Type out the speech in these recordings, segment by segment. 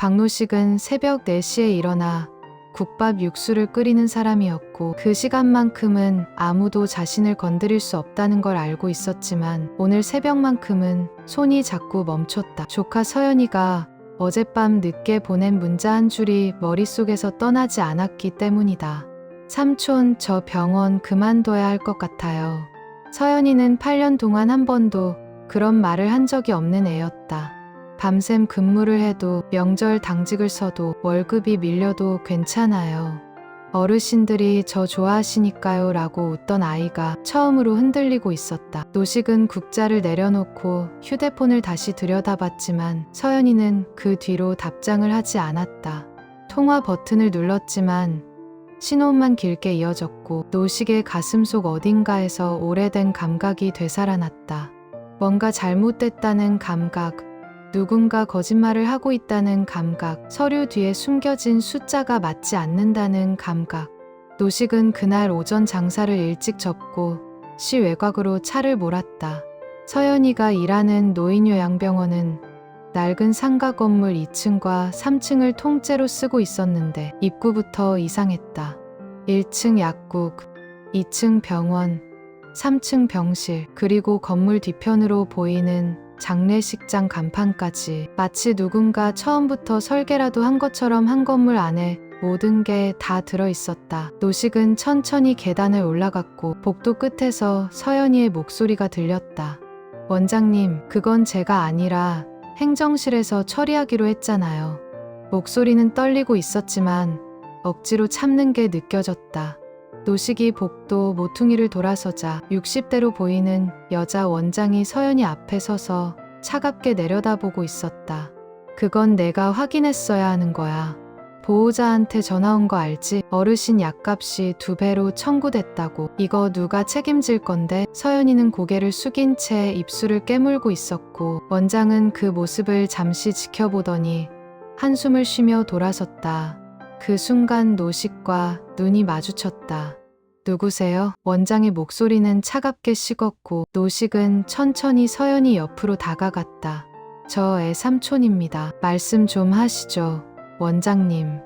박노식은 새벽 4시에 일어나 국밥 육수를 끓이는 사람이었고 그 시간만큼은 아무도 자신을 건드릴 수 없다는 걸 알고 있었지만 오늘 새벽만큼은 손이 자꾸 멈췄다. 조카 서연이가 어젯밤 늦게 보낸 문자 한 줄이 머릿속에서 떠나지 않았기 때문이다. 삼촌, 저 병원 그만둬야 할 것 같아요. 서연이는 8년 동안 한 번도 그런 말을 한 적이 없는 애였다. 밤샘 근무를 해도 명절 당직을 서도 월급이 밀려도 괜찮아요. 어르신들이 저 좋아하시니까요 라고 웃던 아이가 처음으로 흔들리고 있었다. 노식은 국자를 내려놓고 휴대폰을 다시 들여다봤지만 서연이는 그 뒤로 답장을 하지 않았다. 통화 버튼을 눌렀지만 신호음만 길게 이어졌고 노식의 가슴속 어딘가에서 오래된 감각이 되살아났다. 뭔가 잘못됐다는 감각, 누군가 거짓말을 하고 있다는 감각, 서류 뒤에 숨겨진 숫자가 맞지 않는다는 감각. 노식은 그날 오전 장사를 일찍 접고 시 외곽으로 차를 몰았다. 서연이가 일하는 노인요양병원은 낡은 상가 건물 2층과 3층을 통째로 쓰고 있었는데 입구부터 이상했다. 1층 약국, 2층 병원, 3층 병실, 그리고 건물 뒤편으로 보이는 장례식장 간판까지 마치 누군가 처음부터 설계라도 한 것처럼 한 건물 안에 모든 게 다 들어있었다. 노식은 천천히 계단을 올라갔고 복도 끝에서 서연이의 목소리가 들렸다. 원장님, 그건 제가 아니라 행정실에서 처리하기로 했잖아요. 목소리는 떨리고 있었지만 억지로 참는 게 느껴졌다. 노식이 복도 모퉁이를 돌아서자 60대로 보이는 여자 원장이 서연이 앞에 서서 차갑게 내려다보고 있었다. 그건 내가 확인했어야 하는 거야. 보호자한테 전화 온 거 알지? 어르신 약값이 2배로 청구됐다고. 이거 누가 책임질 건데? 서연이는 고개를 숙인 채 입술을 깨물고 있었고 원장은 그 모습을 잠시 지켜보더니 한숨을 쉬며 돌아섰다. 그 순간 노식과 눈이 마주쳤다. 누구세요? 원장의 목소리는 차갑게 식었고 노식은 천천히 서연이 옆으로 다가갔다. 저 애 삼촌입니다. 말씀 좀 하시죠, 원장님.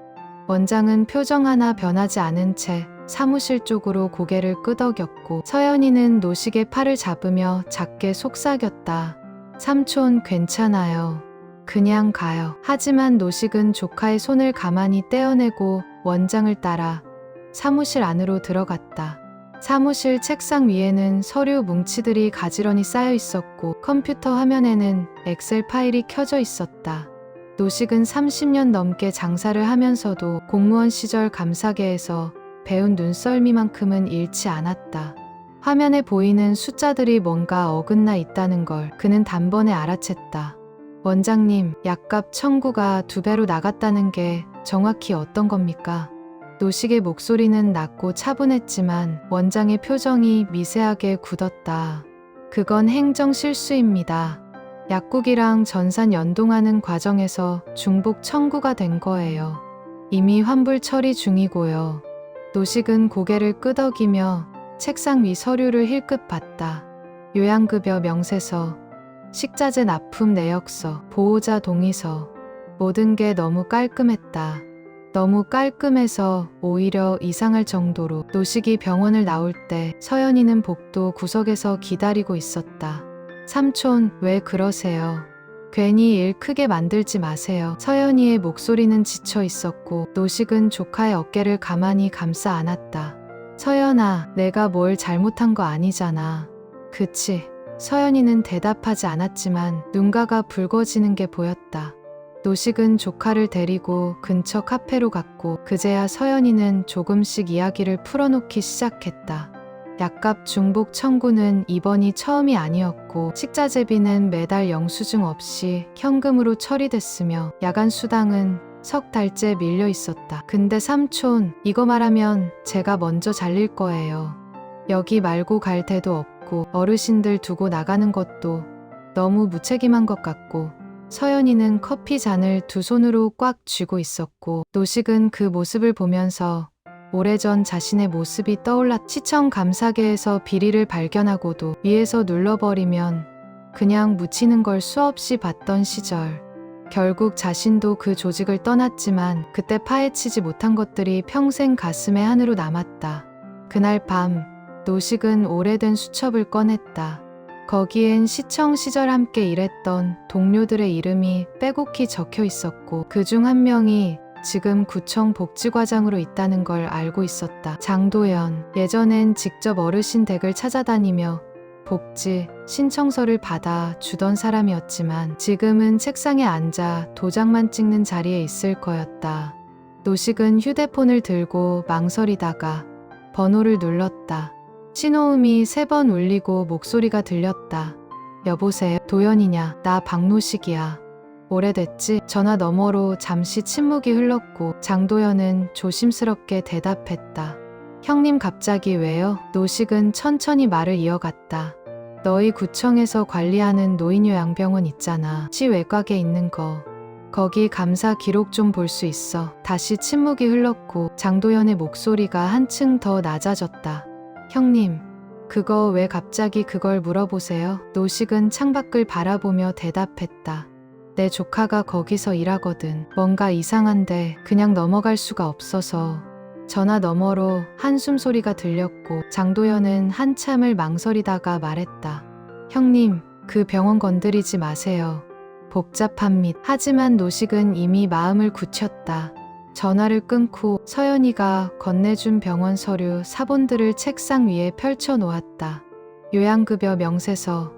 원장은 표정 하나 변하지 않은 채 사무실 쪽으로 고개를 끄덕였고 서연이는 노식의 팔을 잡으며 작게 속삭였다. 삼촌 괜찮아요. 그냥 가요. 하지만 노식은 조카의 손을 가만히 떼어내고 원장을 따라 사무실 안으로 들어갔다. 사무실 책상 위에는 서류 뭉치들이 가지런히 쌓여 있었고 컴퓨터 화면에는 엑셀 파일이 켜져 있었다. 노식은 30년 넘게 장사를 하면서도 공무원 시절 감사계에서 배운 눈썰미만큼은 잃지 않았다. 화면에 보이는 숫자들이 뭔가 어긋나 있다는 걸 그는 단번에 알아챘다. 원장님, 약값 청구가 2배로 나갔다는 게 정확히 어떤 겁니까? 노식의 목소리는 낮고 차분했지만 원장의 표정이 미세하게 굳었다. 그건 행정 실수입니다. 약국이랑 전산 연동하는 과정에서 중복 청구가 된 거예요. 이미 환불 처리 중이고요. 노식은 고개를 끄덕이며 책상 위 서류를 힐끗 봤다. 요양급여 명세서, 식자재 납품 내역서, 보호자 동의서. 모든 게 너무 깔끔했다. 너무 깔끔해서 오히려 이상할 정도로. 노식이 병원을 나올 때 서연이는 복도 구석에서 기다리고 있었다. 삼촌, 왜 그러세요? 괜히 일 크게 만들지 마세요. 서연이의 목소리는 지쳐 있었고 노식은 조카의 어깨를 가만히 감싸 안았다. 서연아, 내가 뭘 잘못한 거 아니잖아. 그치? 서연이는 대답하지 않았지만 눈가가 붉어지는 게 보였다. 노식은 조카를 데리고 근처 카페로 갔고 그제야 서연이는 조금씩 이야기를 풀어놓기 시작했다. 약값 중복 청구는 이번이 처음이 아니었고 식자재비는 매달 영수증 없이 현금으로 처리됐으며 야간 수당은 석 달째 밀려 있었다. 근데 삼촌, 이거 말하면 제가 먼저 잘릴 거예요. 여기 말고 갈 데도 없고 어르신들 두고 나가는 것도 너무 무책임한 것 같고. 서연이는 커피 잔을 두 손으로 꽉 쥐고 있었고 노식은 그 모습을 보면서 오래전 자신의 모습이 떠올랐다. 시청 감사계에서 비리를 발견하고도 위에서 눌러버리면 그냥 묻히는 걸 수없이 봤던 시절. 결국 자신도 그 조직을 떠났지만 그때 파헤치지 못한 것들이 평생 가슴에 한으로 남았다. 그날 밤 노식은 오래된 수첩을 꺼냈다. 거기엔 시청 시절 함께 일했던 동료들의 이름이 빼곡히 적혀 있었고 그중 한 명이 지금 구청 복지과장으로 있다는 걸 알고 있었다. 장도연. 예전엔 직접 어르신 댁을 찾아다니며 복지 신청서를 받아 주던 사람이었지만 지금은 책상에 앉아 도장만 찍는 자리에 있을 거였다. 노식은 휴대폰을 들고 망설이다가 번호를 눌렀다. 신호음이 3번 울리고 목소리가 들렸다. 여보세요? 도연이냐? 나 박노식이야. 오래됐지? 전화 너머로 잠시 침묵이 흘렀고 장도연은 조심스럽게 대답했다. 형님 갑자기 왜요? 노식은 천천히 말을 이어갔다. 너희 구청에서 관리하는 노인요양병원 있잖아. 시 외곽에 있는 거. 거기 감사 기록 좀 볼 수 있어. 다시 침묵이 흘렀고 장도연의 목소리가 한층 더 낮아졌다. 형님, 그거 왜 갑자기 그걸 물어보세요? 노식은 창밖을 바라보며 대답했다. 내 조카가 거기서 일하거든. 뭔가 이상한데 그냥 넘어갈 수가 없어서. 전화 너머로 한숨 소리가 들렸고 장도연은 한참을 망설이다가 말했다. 형님, 그 병원 건드리지 마세요. 복잡합니다. 하지만 노식은 이미 마음을 굳혔다. 전화를 끊고 서연이가 건네준 병원 서류 사본들을 책상 위에 펼쳐 놓았다. 요양급여 명세서,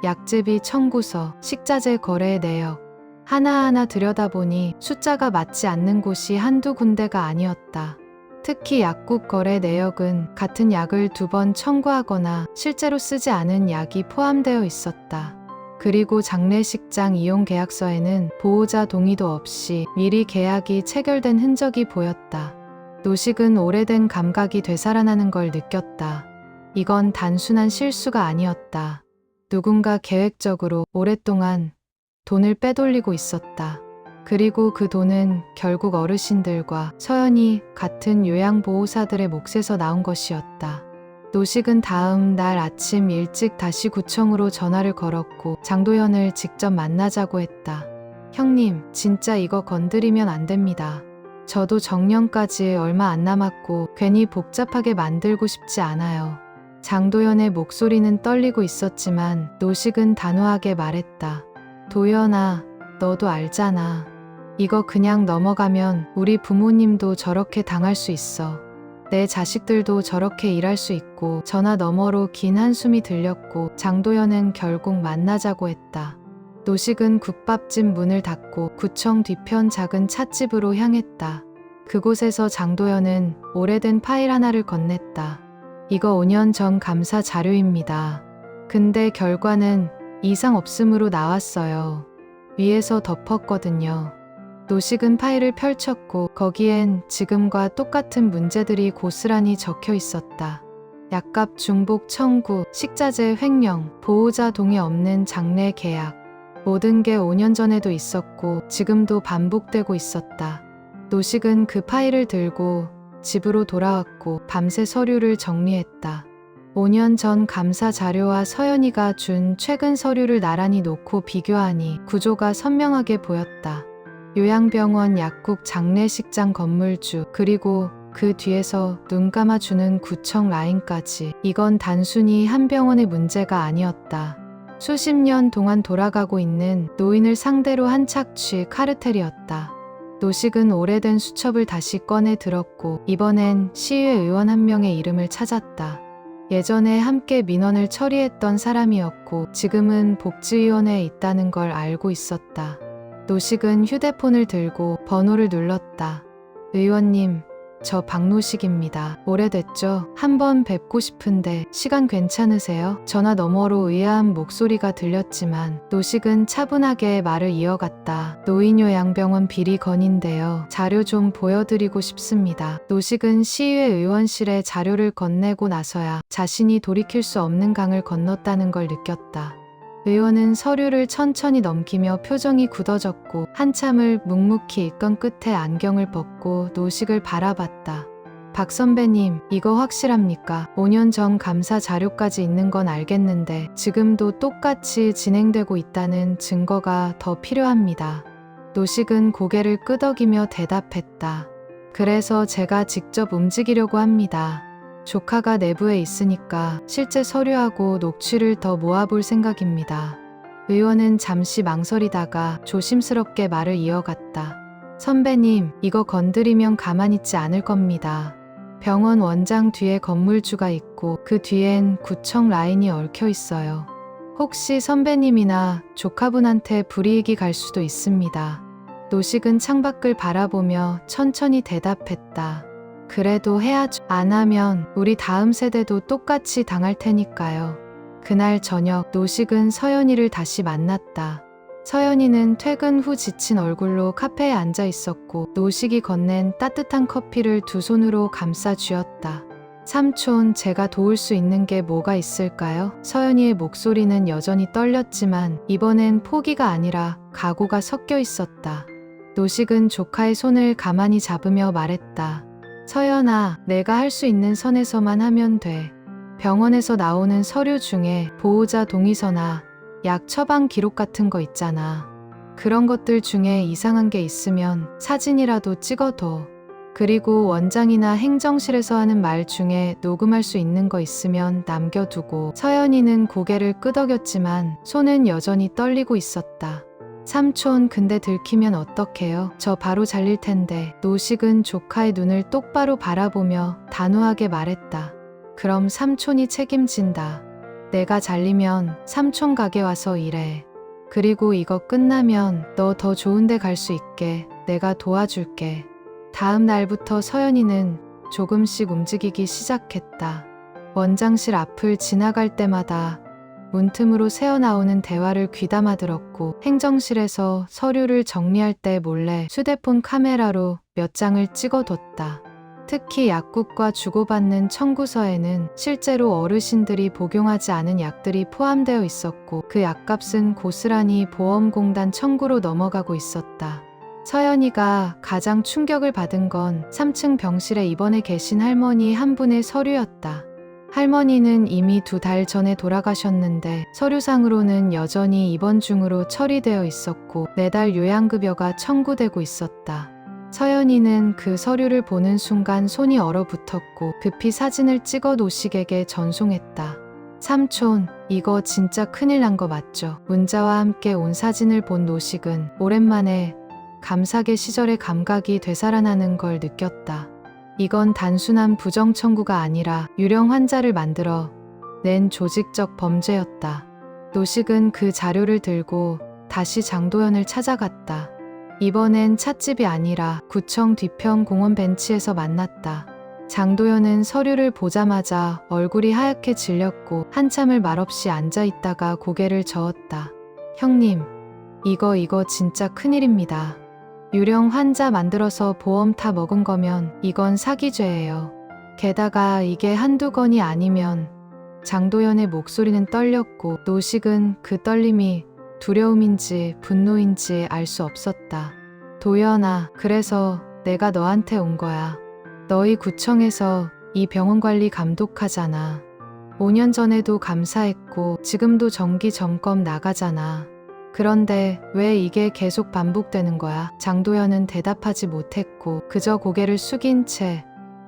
약제비 청구서, 식자재 거래 내역. 하나하나 들여다보니 숫자가 맞지 않는 곳이 한두 군데가 아니었다. 특히 약국 거래 내역은 같은 약을 2번 청구하거나 실제로 쓰지 않은 약이 포함되어 있었다. 그리고 장례식장 이용 계약서에는 보호자 동의도 없이 미리 계약이 체결된 흔적이 보였다. 노식은 오래된 감각이 되살아나는 걸 느꼈다. 이건 단순한 실수가 아니었다. 누군가 계획적으로 오랫동안 돈을 빼돌리고 있었다. 그리고 그 돈은 결국 어르신들과 서연이 같은 요양보호사들의 몫에서 나온 것이었다. 노식은 다음 날 아침 일찍 다시 구청으로 전화를 걸었고 장도연을 직접 만나자고 했다. 형님, 진짜 이거 건드리면 안 됩니다. 저도 정년까지 얼마 안 남았고 괜히 복잡하게 만들고 싶지 않아요. 장도연의 목소리는 떨리고 있었지만 노식은 단호하게 말했다. 도연아, 너도 알잖아. 이거 그냥 넘어가면 우리 부모님도 저렇게 당할 수 있어. 내 자식들도 저렇게 일할 수 있고. 전화 너머로 긴 한숨이 들렸고 장도연은 결국 만나자고 했다. 노식은 국밥집 문을 닫고 구청 뒤편 작은 찻집으로 향했다. 그곳에서 장도연은 오래된 파일 하나를 건넸다. 이거 5년 전 감사 자료입니다. 근데 결과는 이상 없음으로 나왔어요. 위에서 덮었거든요. 노식은 파일을 펼쳤고 거기엔 지금과 똑같은 문제들이 고스란히 적혀 있었다. 약값 중복 청구, 식자재 횡령, 보호자 동의 없는 장례 계약. 모든 게 5년 전에도 있었고 지금도 반복되고 있었다. 노식은 그 파일을 들고 집으로 돌아왔고 밤새 서류를 정리했다. 5년 전 감사 자료와 서연이가 준 최근 서류를 나란히 놓고 비교하니 구조가 선명하게 보였다. 요양병원, 약국, 장례식장 건물주, 그리고 그 뒤에서 눈 감아주는 구청 라인까지. 이건 단순히 한 병원의 문제가 아니었다. 수십 년 동안 돌아가고 있는 노인을 상대로 한 착취 카르텔이었다. 노식은 오래된 수첩을 다시 꺼내 들었고 이번엔 시의회 의원 한 명의 이름을 찾았다. 예전에 함께 민원을 처리했던 사람이었고 지금은 복지위원회에 있다는 걸 알고 있었다. 노식은 휴대폰을 들고 번호를 눌렀다. 의원님, 저 박노식입니다. 오래됐죠? 한번 뵙고 싶은데 시간 괜찮으세요? 전화 너머로 의아한 목소리가 들렸지만 노식은 차분하게 말을 이어갔다. 노인요양병원 비리 건인데요. 자료 좀 보여드리고 싶습니다. 노식은 시의회 의원실에 자료를 건네고 나서야 자신이 돌이킬 수 없는 강을 건넜다는 걸 느꼈다. 의원은 서류를 천천히 넘기며 표정이 굳어졌고 한참을 묵묵히 읽던 끝에 안경을 벗고 노식을 바라봤다. 박 선배님, 이거 확실합니까? 5년 전 감사 자료까지 있는 건 알겠는데 지금도 똑같이 진행되고 있다는 증거가 더 필요합니다. 노식은 고개를 끄덕이며 대답했다. 그래서 제가 직접 움직이려고 합니다. 조카가 내부에 있으니까 실제 서류하고 녹취를 더 모아볼 생각입니다. 의원은 잠시 망설이다가 조심스럽게 말을 이어갔다. 선배님, 이거 건드리면 가만히 있지 않을 겁니다. 병원 원장 뒤에 건물주가 있고 그 뒤엔 구청 라인이 얽혀 있어요. 혹시 선배님이나 조카분한테 불이익이 갈 수도 있습니다. 노식은 창밖을 바라보며 천천히 대답했다. 그래도 해야죠. 안 하면 우리 다음 세대도 똑같이 당할 테니까요. 그날 저녁 노식은 서연이를 다시 만났다. 서연이는 퇴근 후 지친 얼굴로 카페에 앉아 있었고 노식이 건넨 따뜻한 커피를 두 손으로 감싸 쥐었다. 삼촌, 제가 도울 수 있는 게 뭐가 있을까요? 서연이의 목소리는 여전히 떨렸지만 이번엔 포기가 아니라 각오가 섞여 있었다. 노식은 조카의 손을 가만히 잡으며 말했다. 서연아, 내가 할 수 있는 선에서만 하면 돼. 병원에서 나오는 서류 중에 보호자 동의서나 약 처방 기록 같은 거 있잖아. 그런 것들 중에 이상한 게 있으면 사진이라도 찍어둬. 그리고 원장이나 행정실에서 하는 말 중에 녹음할 수 있는 거 있으면 남겨두고. 서연이는 고개를 끄덕였지만 손은 여전히 떨리고 있었다. 삼촌, 근데 들키면 어떡해요? 저 바로 잘릴 텐데. 노식은 조카의 눈을 똑바로 바라보며 단호하게 말했다. 그럼 삼촌이 책임진다. 내가 잘리면 삼촌 가게 와서 일해. 그리고 이거 끝나면 너 더 좋은 데 갈 수 있게 내가 도와줄게. 다음 날부터 서연이는 조금씩 움직이기 시작했다. 원장실 앞을 지나갈 때마다 문틈으로 새어나오는 대화를 귀담아 들었고 행정실에서 서류를 정리할 때 몰래 휴대폰 카메라로 몇 장을 찍어뒀다. 특히 약국과 주고받는 청구서에는 실제로 어르신들이 복용하지 않은 약들이 포함되어 있었고 그 약값은 고스란히 보험공단 청구로 넘어가고 있었다. 서연이가 가장 충격을 받은 건 3층 병실에 입원해 계신 할머니 한 분의 서류였다. 할머니는 이미 2달 전에 돌아가셨는데 서류상으로는 여전히 입원 중으로 처리되어 있었고 매달 요양급여가 청구되고 있었다. 서연이는 그 서류를 보는 순간 손이 얼어붙었고 급히 사진을 찍어 노식에게 전송했다. 삼촌, 이거 진짜 큰일 난 거 맞죠? 문자와 함께 온 사진을 본 노식은 오랜만에 감사계 시절의 감각이 되살아나는 걸 느꼈다. 이건 단순한 부정 청구가 아니라 유령 환자를 만들어 낸 조직적 범죄였다. 노식은 그 자료를 들고 다시 장도연을 찾아갔다. 이번엔 찻집이 아니라 구청 뒤편 공원 벤치에서 만났다. 장도연은 서류를 보자마자 얼굴이 하얗게 질렸고 한참을 말없이 앉아있다가 고개를 저었다. 형님, 이거 진짜 큰일입니다. 유령 환자 만들어서 보험 다 먹은 거면 이건 사기죄예요. 게다가 이게 한두 건이 아니면. 장도연의 목소리는 떨렸고 노식은 그 떨림이 두려움인지 분노인지 알 수 없었다. 도연아, 그래서 내가 너한테 온 거야. 너희 구청에서 이 병원 관리 감독하잖아. 5년 전에도 감사했고 지금도 정기 점검 나가잖아. 그런데 왜 이게 계속 반복되는 거야? 장도연은 대답하지 못했고 그저 고개를 숙인 채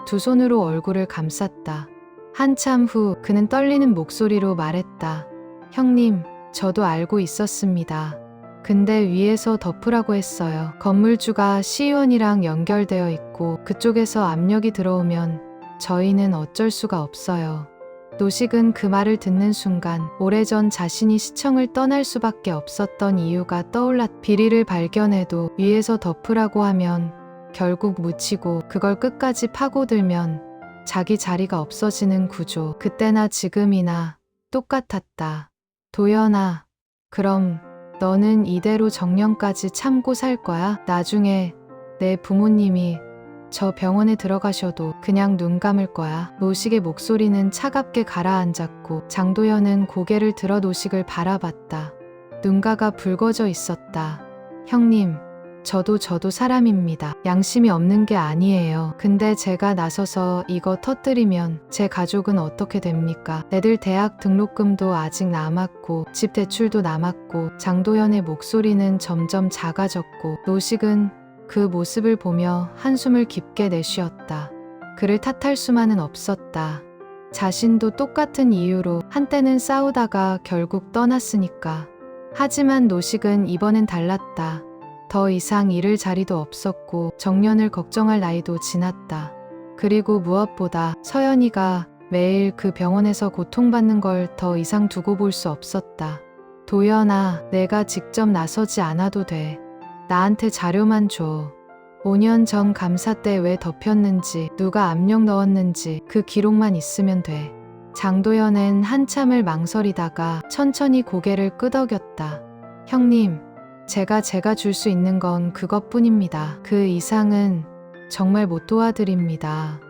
두 손으로 얼굴을 감쌌다. 한참 후 그는 떨리는 목소리로 말했다. 형님, 저도 알고 있었습니다. 근데 위에서 덮으라고 했어요. 건물주가 시의원이랑 연결되어 있고 그쪽에서 압력이 들어오면 저희는 어쩔 수가 없어요. 노식은 그 말을 듣는 순간 오래전 자신이 시청을 떠날 수밖에 없었던 이유가 떠올랐다. 비리를 발견해도 위에서 덮으라고 하면 결국 묻히고 그걸 끝까지 파고들면 자기 자리가 없어지는 구조. 그때나 지금이나 똑같았다. 도연아, 그럼 너는 이대로 정년까지 참고 살 거야? 나중에 내 부모님이 저 병원에 들어가셔도 그냥 눈 감을 거야. 노식의 목소리는 차갑게 가라앉았고 장도연은 고개를 들어 노식을 바라봤다. 눈가가 붉어져 있었다. 형님, 저도 사람입니다. 양심이 없는 게 아니에요. 근데 제가 나서서 이거 터뜨리면 제 가족은 어떻게 됩니까? 애들 대학 등록금도 아직 남았고 집 대출도 남았고 장도연의 목소리는 점점 작아졌고 노식은 그 모습을 보며 한숨을 깊게 내쉬었다. 그를 탓할 수만은 없었다. 자신도 똑같은 이유로 한때는 싸우다가 결국 떠났으니까. 하지만 노식은 이번엔 달랐다. 더 이상 잃을 자리도 없었고 정년을 걱정할 나이도 지났다. 그리고 무엇보다 서연이가 매일 그 병원에서 고통받는 걸 더 이상 두고 볼 수 없었다. 도연아, 내가 직접 나서지 않아도 돼. 나한테 자료만 줘. 5년 전 감사 때 왜 덮였는지, 누가 압력 넣었는지 그 기록만 있으면 돼. 장도연은 한참을 망설이다가 천천히 고개를 끄덕였다. 형님, 제가 줄 수 있는 건 그것뿐입니다. 그 이상은 정말 못 도와드립니다.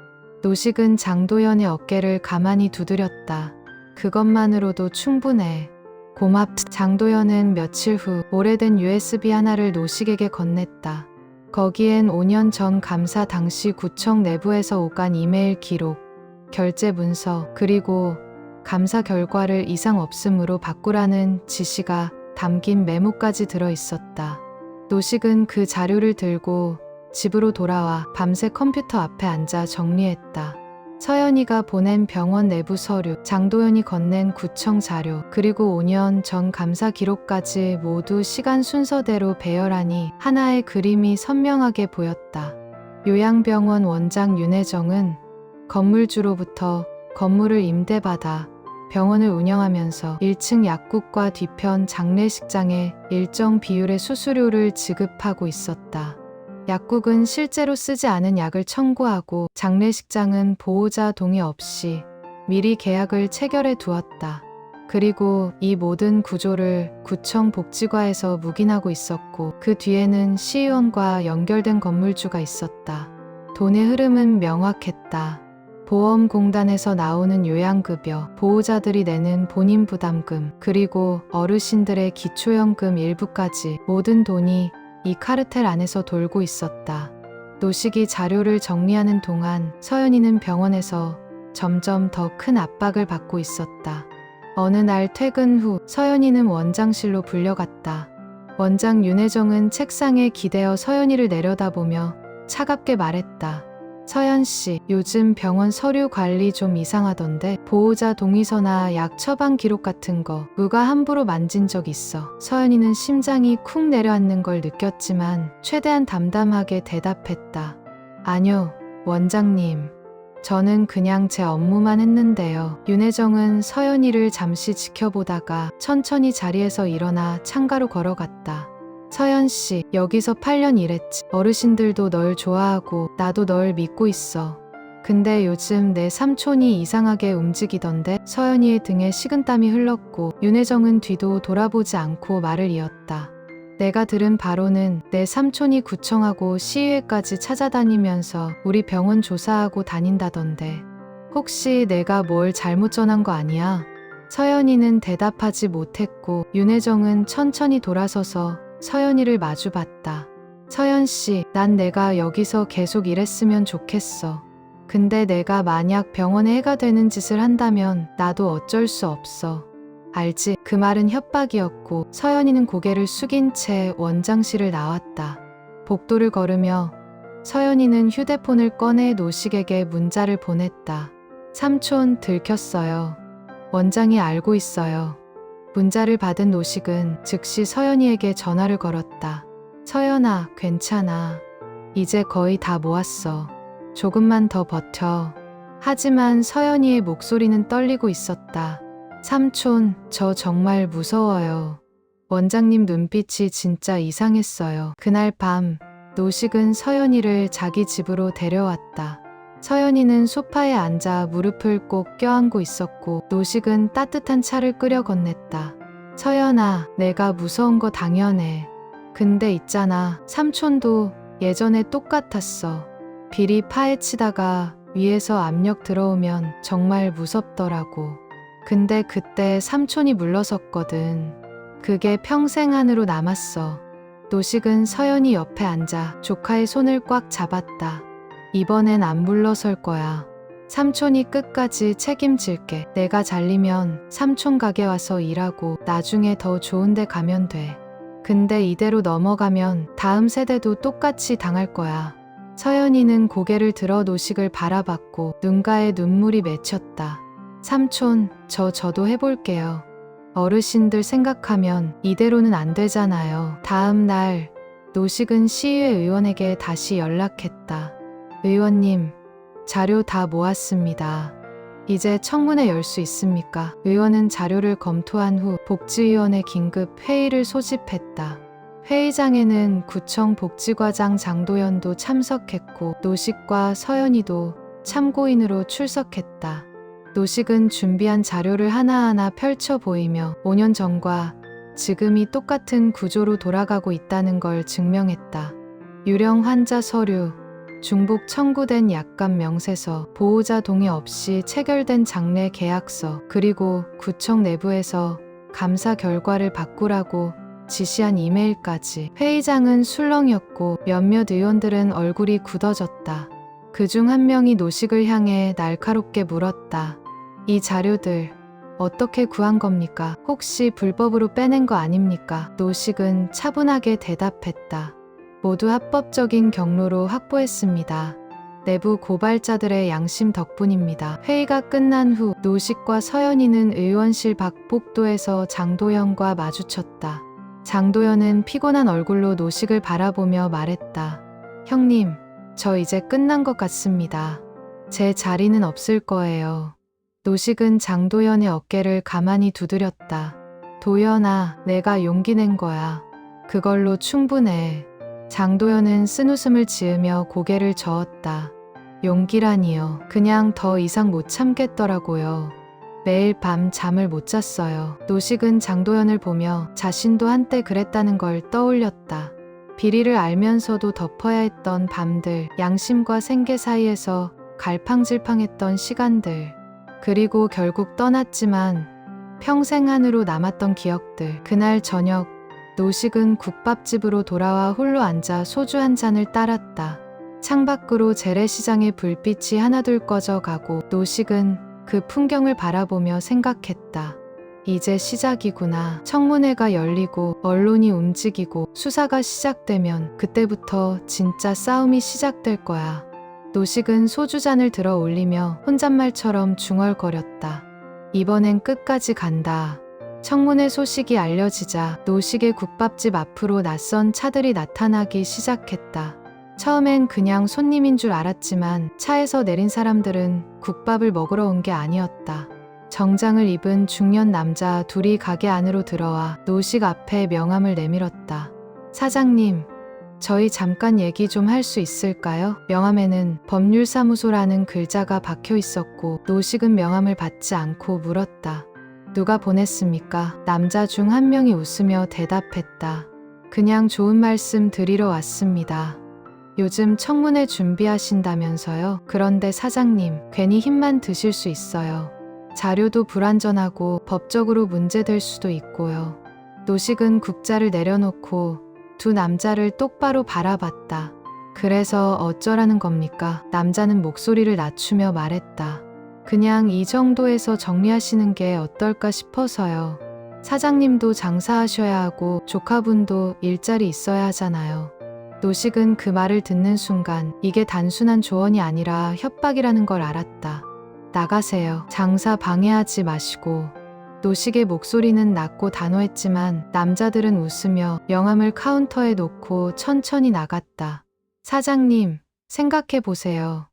노식은 장도연의 어깨를 가만히 두드렸다. 그것만으로도 충분해. 고맙다. 장도연은 며칠 후 오래된 USB 하나를 노식에게 건넸다. 거기엔 5년 전 감사 당시 구청 내부에서 오간 이메일 기록, 결제 문서, 그리고 감사 결과를 이상 없음으로 바꾸라는 지시가 담긴 메모까지 들어 있었다. 노식은 그 자료를 들고 집으로 돌아와 밤새 컴퓨터 앞에 앉아 정리했다. 서연이가 보낸 병원 내부 서류, 장도연이 건넨 구청 자료, 그리고 5년 전 감사 기록까지 모두 시간 순서대로 배열하니 하나의 그림이 선명하게 보였다. 요양병원 원장 윤혜정은 건물주로부터 건물을 임대받아 병원을 운영하면서 1층 약국과 뒤편 장례식장에 일정 비율의 수수료를 지급하고 있었다. 약국은 실제로 쓰지 않은 약을 청구하고 장례식장은 보호자 동의 없이 미리 계약을 체결해 두었다. 그리고 이 모든 구조를 구청 복지과에서 묵인하고 있었고 그 뒤에는 시의원과 연결된 건물주가 있었다. 돈의 흐름은 명확했다. 보험공단에서 나오는 요양급여, 보호자들이 내는 본인 부담금, 그리고 어르신들의 기초연금 일부까지 모든 돈이 이 카르텔 안에서 돌고 있었다. 노식이 자료를 정리하는 동안 서연이는 병원에서 점점 더 큰 압박을 받고 있었다. 어느 날 퇴근 후 서연이는 원장실로 불려갔다. 원장 윤혜정은 책상에 기대어 서연이를 내려다보며 차갑게 말했다. 서연씨, 요즘 병원 서류 관리 좀 이상하던데 보호자 동의서나 약 처방 기록 같은 거 누가 함부로 만진 적 있어? 서연이는 심장이 쿵 내려앉는 걸 느꼈지만 최대한 담담하게 대답했다. 아니요, 원장님. 저는 그냥 제 업무만 했는데요. 윤혜정은 서연이를 잠시 지켜보다가 천천히 자리에서 일어나 창가로 걸어갔다. 서연씨, 여기서 8년 일했지. 어르신들도 널 좋아하고 나도 널 믿고 있어. 근데 요즘 내 삼촌이 이상하게 움직이던데. 서연이의 등에 식은땀이 흘렀고 윤혜정은 뒤도 돌아보지 않고 말을 이었다. 내가 들은 바로는 내 삼촌이 구청하고 시의회까지 찾아다니면서 우리 병원 조사하고 다닌다던데. 혹시 내가 뭘 잘못 전한 거 아니야? 서연이는 대답하지 못했고 윤혜정은 천천히 돌아서서 서연이를 마주봤다. 서연씨, 난 내가 여기서 계속 일했으면 좋겠어. 근데 내가 만약 병원에 해가 되는 짓을 한다면 나도 어쩔 수 없어. 알지? 그 말은 협박이었고 서연이는 고개를 숙인 채 원장실을 나왔다. 복도를 걸으며 서연이는 휴대폰을 꺼내 노식에게 문자를 보냈다. 삼촌 들켰어요. 원장이 알고 있어요. 문자를 받은 노식은 즉시 서연이에게 전화를 걸었다. 서연아, 괜찮아. 이제 거의 다 모았어. 조금만 더 버텨. 하지만 서연이의 목소리는 떨리고 있었다. 삼촌, 저 정말 무서워요. 원장님 눈빛이 진짜 이상했어요. 그날 밤, 노식은 서연이를 자기 집으로 데려왔다. 서연이는 소파에 앉아 무릎을 꼭 껴안고 있었고 노식은 따뜻한 차를 끓여 건넸다. 서연아, 내가 무서운 거 당연해. 근데 있잖아, 삼촌도 예전에 똑같았어. 비리 파헤치다가 위에서 압력 들어오면 정말 무섭더라고. 근데 그때 삼촌이 물러섰거든. 그게 평생 안으로 남았어. 노식은 서연이 옆에 앉아 조카의 손을 꽉 잡았다. 이번엔 안 물러설 거야. 삼촌이 끝까지 책임질게. 내가 잘리면 삼촌 가게 와서 일하고 나중에 더 좋은 데 가면 돼. 근데 이대로 넘어가면 다음 세대도 똑같이 당할 거야. 서연이는 고개를 들어 노식을 바라봤고 눈가에 눈물이 맺혔다. 삼촌, 저도 해볼게요. 어르신들 생각하면 이대로는 안 되잖아요. 다음 날 노식은 시의회 의원에게 다시 연락했다. 의원님, 자료 다 모았습니다. 이제 청문회 열 수 있습니까? 의원은 자료를 검토한 후 복지위원회 긴급 회의를 소집했다. 회의장에는 구청 복지과장 장도연도 참석했고 노식과 서연이도 참고인으로 출석했다. 노식은 준비한 자료를 하나하나 펼쳐 보이며 5년 전과 지금이 똑같은 구조로 돌아가고 있다는 걸 증명했다. 유령 환자 서류, 중복 청구된 약관 명세서, 보호자 동의 없이 체결된 장례 계약서, 그리고 구청 내부에서 감사 결과를 바꾸라고 지시한 이메일까지. 회의장은 술렁이었고 몇몇 의원들은 얼굴이 굳어졌다. 그중 한 명이 노식을 향해 날카롭게 물었다. 이 자료들 어떻게 구한 겁니까? 혹시 불법으로 빼낸 거 아닙니까? 노식은 차분하게 대답했다. 모두 합법적인 경로로 확보했습니다. 내부 고발자들의 양심 덕분입니다. 회의가 끝난 후 노식과 서연이는 의원실 밖 복도에서 장도연과 마주쳤다. 장도연은 피곤한 얼굴로 노식을 바라보며 말했다. 형님, 저 이제 끝난 것 같습니다. 제 자리는 없을 거예요. 노식은 장도연의 어깨를 가만히 두드렸다. 도연아, 내가 용기 낸 거야. 그걸로 충분해. 장도연은 쓴웃음을 지으며 고개를 저었다. 용기라니요. 그냥 더 이상 못 참겠더라고요. 매일 밤 잠을 못 잤어요. 노식은 장도연을 보며 자신도 한때 그랬다는 걸 떠올렸다. 비리를 알면서도 덮어야 했던 밤들, 양심과 생계 사이에서 갈팡질팡했던 시간들, 그리고 결국 떠났지만 평생 안으로 남았던 기억들. 그날 저녁 노식은 국밥집으로 돌아와 홀로 앉아 소주 한 잔을 따랐다. 창밖으로 재래시장의 불빛이 하나둘 꺼져가고 노식은 그 풍경을 바라보며 생각했다. 이제 시작이구나. 청문회가 열리고 언론이 움직이고 수사가 시작되면 그때부터 진짜 싸움이 시작될 거야. 노식은 소주잔을 들어 올리며 혼잣말처럼 중얼거렸다. 이번엔 끝까지 간다. 청문회 소식이 알려지자 노식의 국밥집 앞으로 낯선 차들이 나타나기 시작했다. 처음엔 그냥 손님인 줄 알았지만 차에서 내린 사람들은 국밥을 먹으러 온 게 아니었다. 정장을 입은 중년 남자 둘이 가게 안으로 들어와 노식 앞에 명함을 내밀었다. 사장님, 저희 잠깐 얘기 좀 할 수 있을까요? 명함에는 법률사무소라는 글자가 박혀 있었고 노식은 명함을 받지 않고 물었다. 누가 보냈습니까? 남자 중 한 명이 웃으며 대답했다. 그냥 좋은 말씀 드리러 왔습니다. 요즘 청문회 준비하신다면서요? 그런데 사장님, 괜히 힘만 드실 수 있어요. 자료도 불완전하고 법적으로 문제될 수도 있고요. 노식은 국자를 내려놓고 두 남자를 똑바로 바라봤다. 그래서 어쩌라는 겁니까? 남자는 목소리를 낮추며 말했다. 그냥 이 정도에서 정리하시는 게 어떨까 싶어서요. 사장님도 장사하셔야 하고 조카분도 일자리 있어야 하잖아요. 노식은 그 말을 듣는 순간 이게 단순한 조언이 아니라 협박이라는 걸 알았다. 나가세요. 장사 방해하지 마시고. 노식의 목소리는 낮고 단호했지만 남자들은 웃으며 명함을 카운터에 놓고 천천히 나갔다. 사장님, 생각해 보세요.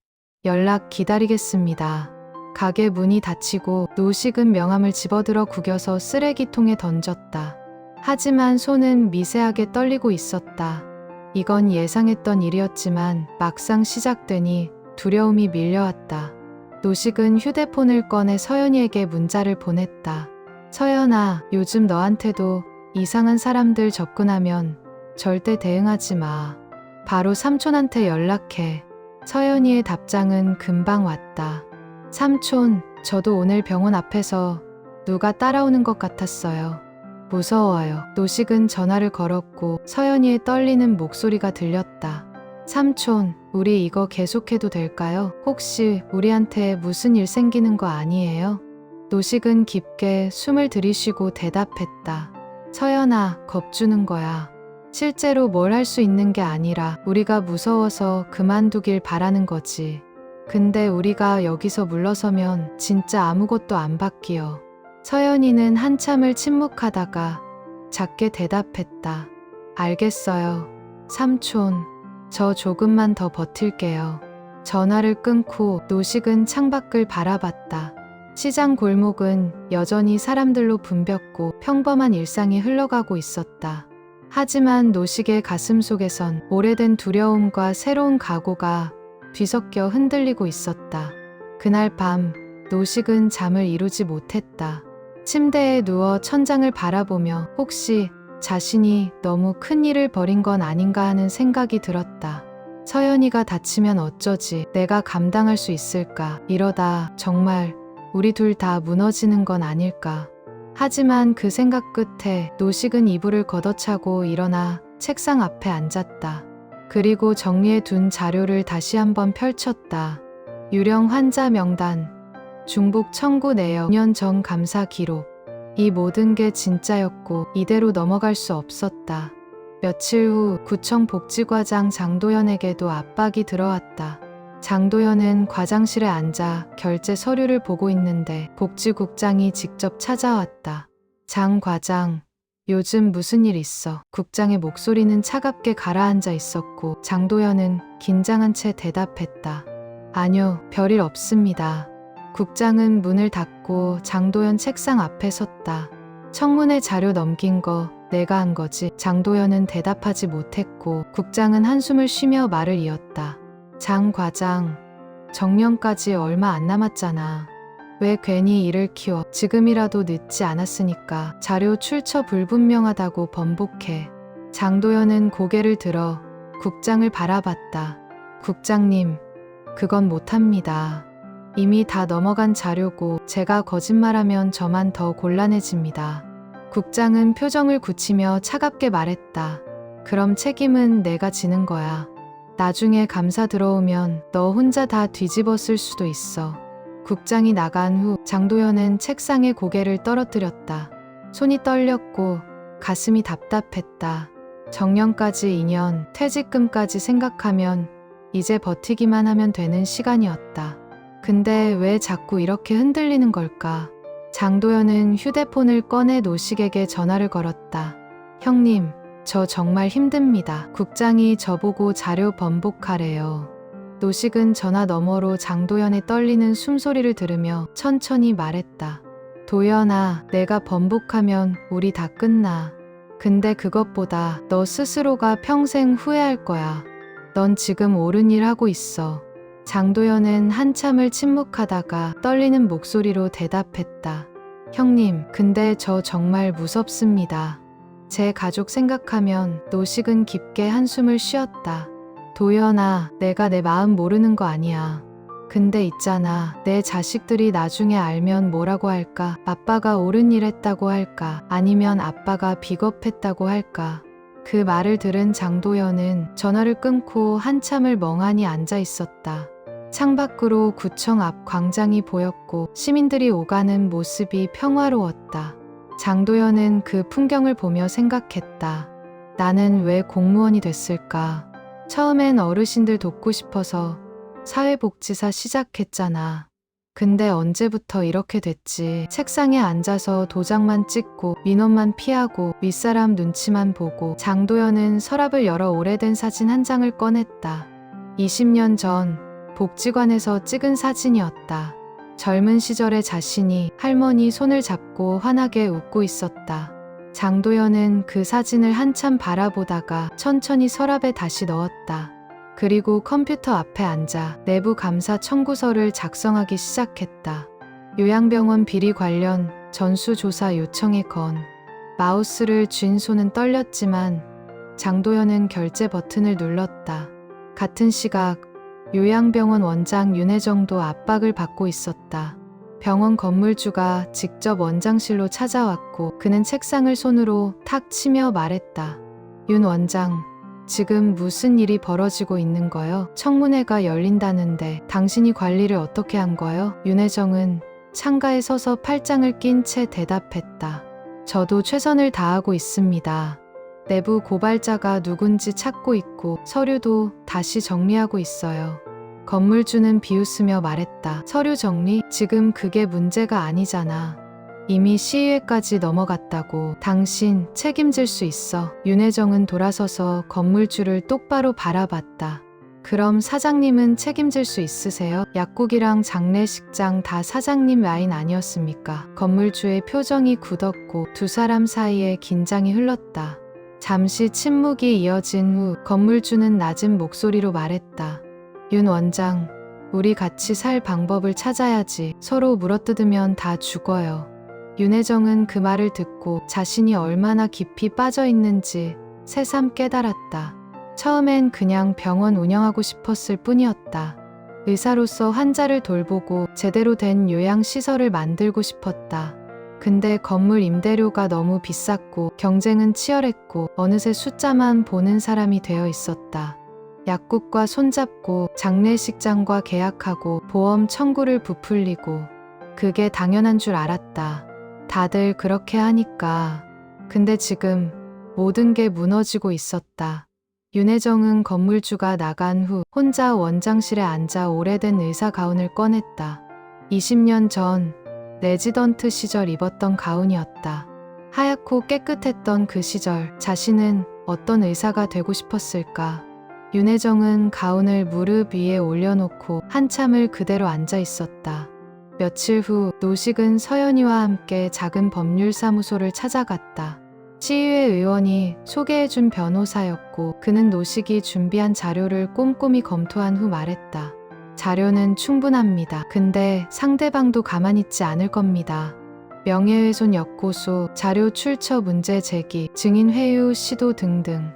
연락 기다리겠습니다. 가게 문이 닫히고 노식은 명함을 집어들어 구겨서 쓰레기통에 던졌다. 하지만 손은 미세하게 떨리고 있었다. 이건 예상했던 일이었지만 막상 시작되니 두려움이 밀려왔다. 노식은 휴대폰을 꺼내 서연이에게 문자를 보냈다. 서연아, 요즘 너한테도 이상한 사람들 접근하면 절대 대응하지 마. 바로 삼촌한테 연락해. 서연이의 답장은 금방 왔다. 삼촌, 저도 오늘 병원 앞에서 누가 따라오는 것 같았어요. 무서워요. 노식은 전화를 걸었고 서연이의 떨리는 목소리가 들렸다. 삼촌, 우리 이거 계속해도 될까요? 혹시 우리한테 무슨 일 생기는 거 아니에요? 노식은 깊게 숨을 들이쉬고 대답했다. 서연아, 겁주는 거야. 실제로 뭘 할 수 있는 게 아니라 우리가 무서워서 그만두길 바라는 거지. 근데 우리가 여기서 물러서면 진짜 아무것도 안 바뀌어. 서연이는 한참을 침묵하다가 작게 대답했다. 알겠어요. 삼촌, 저 조금만 더 버틸게요. 전화를 끊고 노식은 창밖을 바라봤다. 시장 골목은 여전히 사람들로 붐볐고 평범한 일상이 흘러가고 있었다. 하지만 노식의 가슴 속에선 오래된 두려움과 새로운 각오가 뒤섞여 흔들리고 있었다. 그날 밤 노식은 잠을 이루지 못했다. 침대에 누워 천장을 바라보며 혹시 자신이 너무 큰 일을 벌인 건 아닌가 하는 생각이 들었다. 서연이가 다치면 어쩌지? 내가 감당할 수 있을까? 이러다 정말 우리 둘 다 무너지는 건 아닐까? 하지만 그 생각 끝에 노식은 이불을 걷어차고 일어나 책상 앞에 앉았다. 그리고 정리해 둔 자료를 다시 한번 펼쳤다. 유령 환자 명단, 중복 청구 내역, 5년 전 감사 기록. 이 모든 게 진짜였고 이대로 넘어갈 수 없었다. 며칠 후 구청 복지과장 장도연에게도 압박이 들어왔다. 장도연은 과장실에 앉아 결제 서류를 보고 있는데 복지국장이 직접 찾아왔다. 장 과장, 요즘 무슨 일 있어? 국장의 목소리는 차갑게 가라앉아 있었고 장도연은 긴장한 채 대답했다. 아니요, 별일 없습니다. 국장은 문을 닫고 장도연 책상 앞에 섰다. 청문회 자료 넘긴 거 내가 한 거지. 장도연은 대답하지 못했고 국장은 한숨을 쉬며 말을 이었다. 장 과장, 정년까지 얼마 안 남았잖아. 왜 괜히 일을 키워? 지금이라도 늦지 않았으니까 자료 출처 불분명하다고 번복해. 장도연은 고개를 들어 국장을 바라봤다. 국장님, 그건 못합니다. 이미 다 넘어간 자료고 제가 거짓말하면 저만 더 곤란해집니다. 국장은 표정을 굳히며 차갑게 말했다. 그럼 책임은 내가 지는 거야. 나중에 감사 들어오면 너 혼자 다 뒤집어 쓸 수도 있어. 국장이 나간 후 장도연은 책상에 고개를 떨어뜨렸다. 손이 떨렸고 가슴이 답답했다. 정년까지 2년, 퇴직금까지 생각하면 이제 버티기만 하면 되는 시간이었다. 근데 왜 자꾸 이렇게 흔들리는 걸까? 장도연은 휴대폰을 꺼내 노식에게 전화를 걸었다. 형님, 저 정말 힘듭니다. 국장이 저보고 자료 번복하래요. 노식은 전화 너머로 장도연의 떨리는 숨소리를 들으며 천천히 말했다. 도연아, 내가 번복하면 우리 다 끝나. 근데 그것보다 너 스스로가 평생 후회할 거야. 넌 지금 옳은 일 하고 있어. 장도연은 한참을 침묵하다가 떨리는 목소리로 대답했다. 형님, 근데 저 정말 무섭습니다. 제 가족 생각하면 노식은 깊게 한숨을 쉬었다. 도연아, 내가 내 마음 모르는 거 아니야. 근데 있잖아, 내 자식들이 나중에 알면 뭐라고 할까? 아빠가 옳은 일 했다고 할까? 아니면 아빠가 비겁했다고 할까? 그 말을 들은 장도연은 전화를 끊고 한참을 멍하니 앉아 있었다. 창밖으로 구청 앞 광장이 보였고 시민들이 오가는 모습이 평화로웠다. 장도연은 그 풍경을 보며 생각했다. 나는 왜 공무원이 됐을까? 처음엔 어르신들 돕고 싶어서 사회복지사 시작했잖아. 근데 언제부터 이렇게 됐지? 책상에 앉아서 도장만 찍고 민원만 피하고 윗사람 눈치만 보고. 장도연은 서랍을 열어 오래된 사진 한 장을 꺼냈다. 20년 전 복지관에서 찍은 사진이었다. 젊은 시절의 자신이 할머니 손을 잡고 환하게 웃고 있었다. 장도연은 그 사진을 한참 바라보다가 천천히 서랍에 다시 넣었다. 그리고 컴퓨터 앞에 앉아 내부 감사 청구서를 작성하기 시작했다. 요양병원 비리 관련 전수조사 요청에 건 마우스를 쥔 손은 떨렸지만 장도연은 결제 버튼을 눌렀다. 같은 시각 요양병원 원장 윤혜정도 압박을 받고 있었다. 병원 건물주가 직접 원장실로 찾아왔고 그는 책상을 손으로 탁 치며 말했다. 윤 원장, 지금 무슨 일이 벌어지고 있는 거요? 청문회가 열린다는데 당신이 관리를 어떻게 한 거요? 윤혜정은 창가에 서서 팔짱을 낀 채 대답했다. 저도 최선을 다하고 있습니다. 내부 고발자가 누군지 찾고 있고 서류도 다시 정리하고 있어요. 건물주는 비웃으며 말했다. 서류 정리? 지금 그게 문제가 아니잖아. 이미 시의회까지 넘어갔다고. 당신 책임질 수 있어. 윤혜정은 돌아서서 건물주를 똑바로 바라봤다. 그럼 사장님은 책임질 수 있으세요? 약국이랑 장례식장 다 사장님 라인 아니었습니까? 건물주의 표정이 굳었고 두 사람 사이에 긴장이 흘렀다. 잠시 침묵이 이어진 후 건물주는 낮은 목소리로 말했다. 윤 원장, 우리 같이 살 방법을 찾아야지. 서로 물어뜯으면 다 죽어요. 윤혜정은 그 말을 듣고 자신이 얼마나 깊이 빠져 있는지 새삼 깨달았다. 처음엔 그냥 병원 운영하고 싶었을 뿐이었다. 의사로서 환자를 돌보고 제대로 된 요양시설을 만들고 싶었다. 근데 건물 임대료가 너무 비쌌고 경쟁은 치열했고 어느새 숫자만 보는 사람이 되어 있었다. 약국과 손잡고 장례식장과 계약하고 보험 청구를 부풀리고 그게 당연한 줄 알았다. 다들 그렇게 하니까. 근데 지금 모든 게 무너지고 있었다. 윤혜정은 건물주가 나간 후 혼자 원장실에 앉아 오래된 의사 가운을 꺼냈다. 20년 전 레지던트 시절 입었던 가운이었다. 하얗고 깨끗했던 그 시절 자신은 어떤 의사가 되고 싶었을까? 윤혜정은 가운을 무릎 위에 올려놓고 한참을 그대로 앉아 있었다. 며칠 후 노식은 서연이와 함께 작은 법률사무소를 찾아갔다. 시의회 의원이 소개해준 변호사였고 그는 노식이 준비한 자료를 꼼꼼히 검토한 후 말했다. 자료는 충분합니다. 근데 상대방도 가만히 있지 않을 겁니다. 명예훼손 역고소, 자료 출처 문제 제기, 증인 회유 시도 등등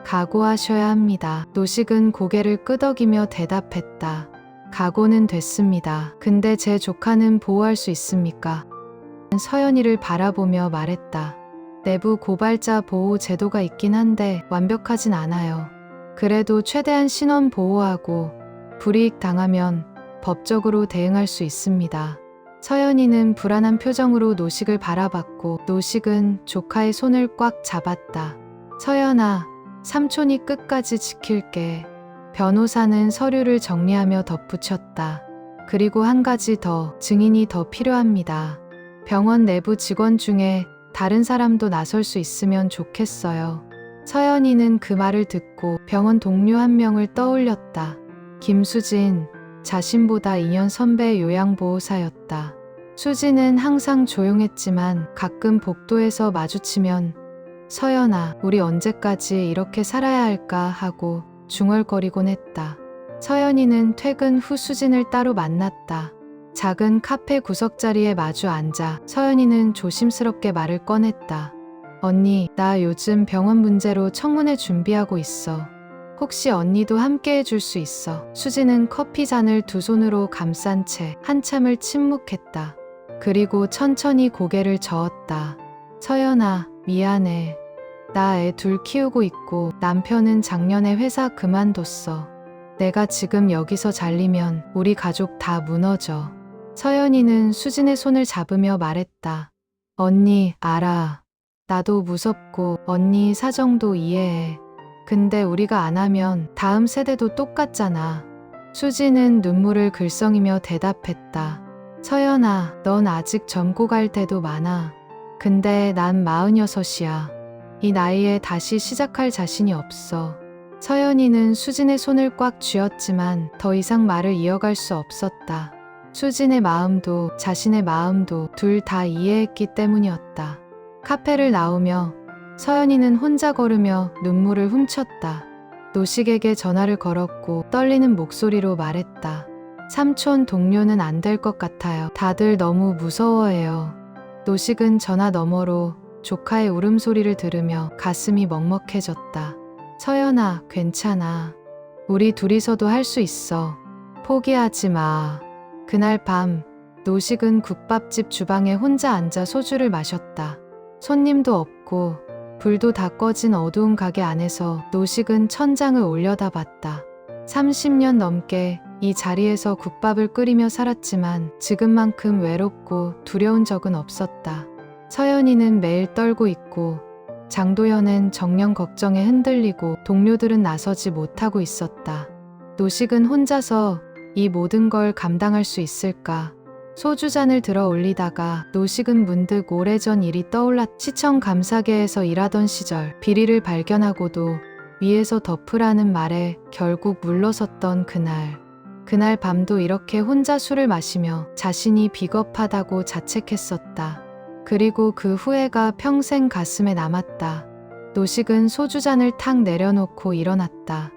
각오하셔야 합니다. 노식은 고개를 끄덕이며 대답했다. 각오는 됐습니다. 근데 제 조카는 보호할 수 있습니까? 서연이를 바라보며 말했다. 내부 고발자 보호 제도가 있긴 한데 완벽하진 않아요. 그래도 최대한 신원 보호하고 불이익 당하면 법적으로 대응할 수 있습니다. 서연이는 불안한 표정으로 노식을 바라봤고 노식은 조카의 손을 꽉 잡았다. 서연아, 삼촌이 끝까지 지킬게. 변호사는 서류를 정리하며 덧붙였다. 그리고 한 가지 더, 증인이 더 필요합니다. 병원 내부 직원 중에 다른 사람도 나설 수 있으면 좋겠어요. 서연이는 그 말을 듣고 병원 동료 한 명을 떠올렸다. 김수진, 자신보다 2년 선배 요양보호사였다. 수진은 항상 조용했지만 가끔 복도에서 마주치면 서연아, 우리 언제까지 이렇게 살아야 할까 하고 중얼거리곤 했다. 서연이는 퇴근 후 수진을 따로 만났다. 작은 카페 구석자리에 마주 앉아 서연이는 조심스럽게 말을 꺼냈다. 언니, 나 요즘 병원 문제로 청문회 준비하고 있어. 혹시 언니도 함께 해줄 수 있어? 수지는 커피 잔을 두 손으로 감싼 채 한참을 침묵했다. 그리고 천천히 고개를 저었다. 서연아, 미안해. 나 애 둘 키우고 있고 남편은 작년에 회사 그만뒀어. 내가 지금 여기서 잘리면 우리 가족 다 무너져. 서연이는 수진의 손을 잡으며 말했다. 언니, 알아. 나도 무섭고 언니 사정도 이해해. 근데 우리가 안 하면 다음 세대도 똑같잖아. 수지는 눈물을 글썽이며 대답했다. 서연아, 넌 아직 젊고 갈 때도 많아. 근데 난 46이야. 이 나이에 다시 시작할 자신이 없어. 서연이는 수진의 손을 꽉 쥐었지만 더 이상 말을 이어갈 수 없었다. 수진의 마음도 자신의 마음도 둘 다 이해했기 때문이었다. 카페를 나오며 서연이는 혼자 걸으며 눈물을 훔쳤다. 노식에게 전화를 걸었고 떨리는 목소리로 말했다. 삼촌 동료는 안 될 것 같아요. 다들 너무 무서워해요. 노식은 전화 너머로 조카의 울음소리를 들으며 가슴이 먹먹해졌다. 서연아, 괜찮아. 우리 둘이서도 할 수 있어. 포기하지 마. 그날 밤 노식은 국밥집 주방에 혼자 앉아 소주를 마셨다. 손님도 없고 불도 다 꺼진 어두운 가게 안에서 노식은 천장을 올려다봤다. 30년 넘게 이 자리에서 국밥을 끓이며 살았지만 지금만큼 외롭고 두려운 적은 없었다. 서연이는 매일 떨고 있고 장도연은 정령 걱정에 흔들리고 동료들은 나서지 못하고 있었다. 노식은 혼자서 이 모든 걸 감당할 수 있을까? 소주잔을 들어 올리다가 노식은 문득 오래전 일이 떠올랐다. 시청 감사계에서 일하던 시절 비리를 발견하고도 위에서 덮으라는 말에 결국 물러섰던 그날 밤도 이렇게 혼자 술을 마시며 자신이 비겁하다고 자책했었다. 그리고 그 후회가 평생 가슴에 남았다. 노식은 소주잔을 탁 내려놓고 일어났다.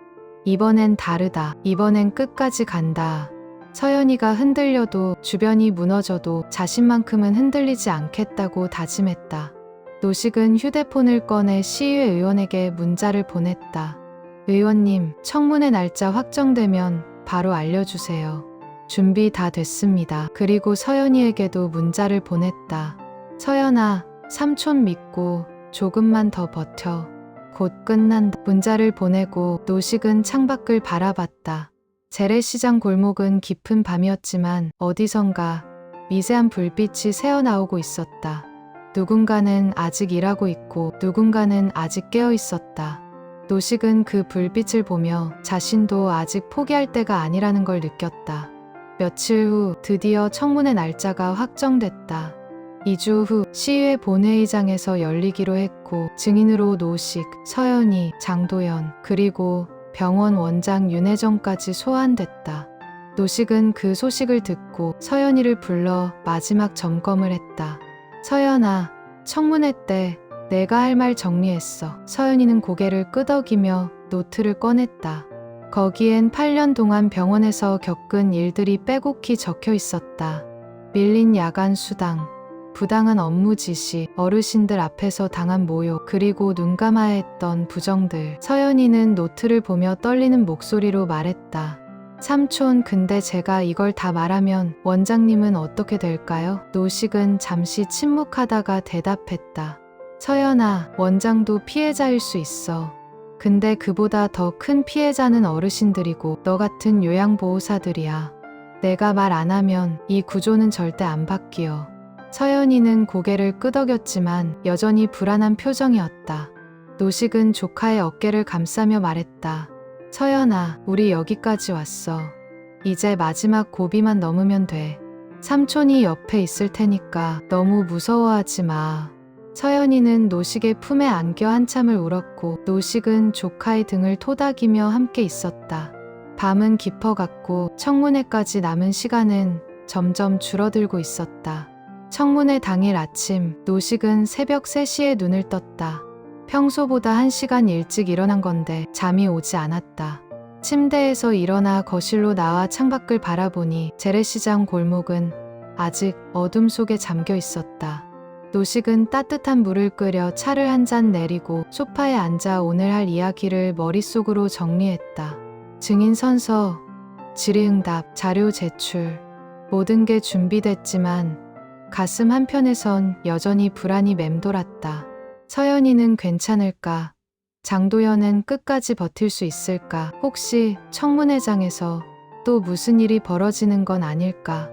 이번엔 다르다. 이번엔 끝까지 간다. 서연이가 흔들려도 주변이 무너져도 자신만큼은 흔들리지 않겠다고 다짐했다. 노식은 휴대폰을 꺼내 시의회 의원에게 문자를 보냈다. 의원님, 청문회 날짜 확정되면 바로 알려주세요. 준비 다 됐습니다. 그리고 서연이에게도 문자를 보냈다. 서연아, 삼촌 믿고 조금만 더 버텨. 곧 끝난다. 문자를 보내고 노식은 창밖을 바라봤다. 재래시장 골목은 깊은 밤이었지만 어디선가 미세한 불빛이 새어나오고 있었다. 누군가는 아직 일하고 있고 누군가는 아직 깨어 있었다. 노식은 그 불빛을 보며 자신도 아직 포기할 때가 아니라는 걸 느꼈다. 며칠 후 드디어 청문회 날짜가 확정됐다. 2주 후 시의회 본회의장에서 열리기로 했고 증인으로 노식, 서연이, 장도연, 그리고 병원 원장 윤혜정까지 소환됐다. 노식은 그 소식을 듣고 서연이를 불러 마지막 점검을 했다. 서연아, 청문회 때 내가 할 말 정리했어. 서연이는 고개를 끄덕이며 노트를 꺼냈다. 거기엔 8년 동안 병원에서 겪은 일들이 빼곡히 적혀 있었다. 밀린 야간 수당, 부당한 업무 지시, 어르신들 앞에서 당한 모욕, 그리고 눈 감아야 했던 부정들. 서연이는 노트를 보며 떨리는 목소리로 말했다. 삼촌, 근데 제가 이걸 다 말하면 원장님은 어떻게 될까요? 노식은 잠시 침묵하다가 대답했다. 서연아, 원장도 피해자일 수 있어. 근데 그보다 더 큰 피해자는 어르신들이고 너 같은 요양보호사들이야. 내가 말 안 하면 이 구조는 절대 안 바뀌어. 서연이는 고개를 끄덕였지만 여전히 불안한 표정이었다. 노식은 조카의 어깨를 감싸며 말했다. 서연아, 우리 여기까지 왔어. 이제 마지막 고비만 넘으면 돼. 삼촌이 옆에 있을 테니까 너무 무서워하지 마. 서연이는 노식의 품에 안겨 한참을 울었고 노식은 조카의 등을 토닥이며 함께 있었다. 밤은 깊어갔고 청문회까지 남은 시간은 점점 줄어들고 있었다. 청문회 당일 아침, 노식은 새벽 3시에 눈을 떴다. 평소보다 1시간 일찍 일어난 건데 잠이 오지 않았다. 침대에서 일어나 거실로 나와 창밖을 바라보니 재래시장 골목은 아직 어둠 속에 잠겨 있었다. 노식은 따뜻한 물을 끓여 차를 한 잔 내리고 소파에 앉아 오늘 할 이야기를 머릿속으로 정리했다. 증인 선서, 질의응답, 자료 제출, 모든 게 준비됐지만 가슴 한편에선 여전히 불안이 맴돌았다. 서연이는 괜찮을까? 장도연은 끝까지 버틸 수 있을까? 혹시 청문회장에서 또 무슨 일이 벌어지는 건 아닐까?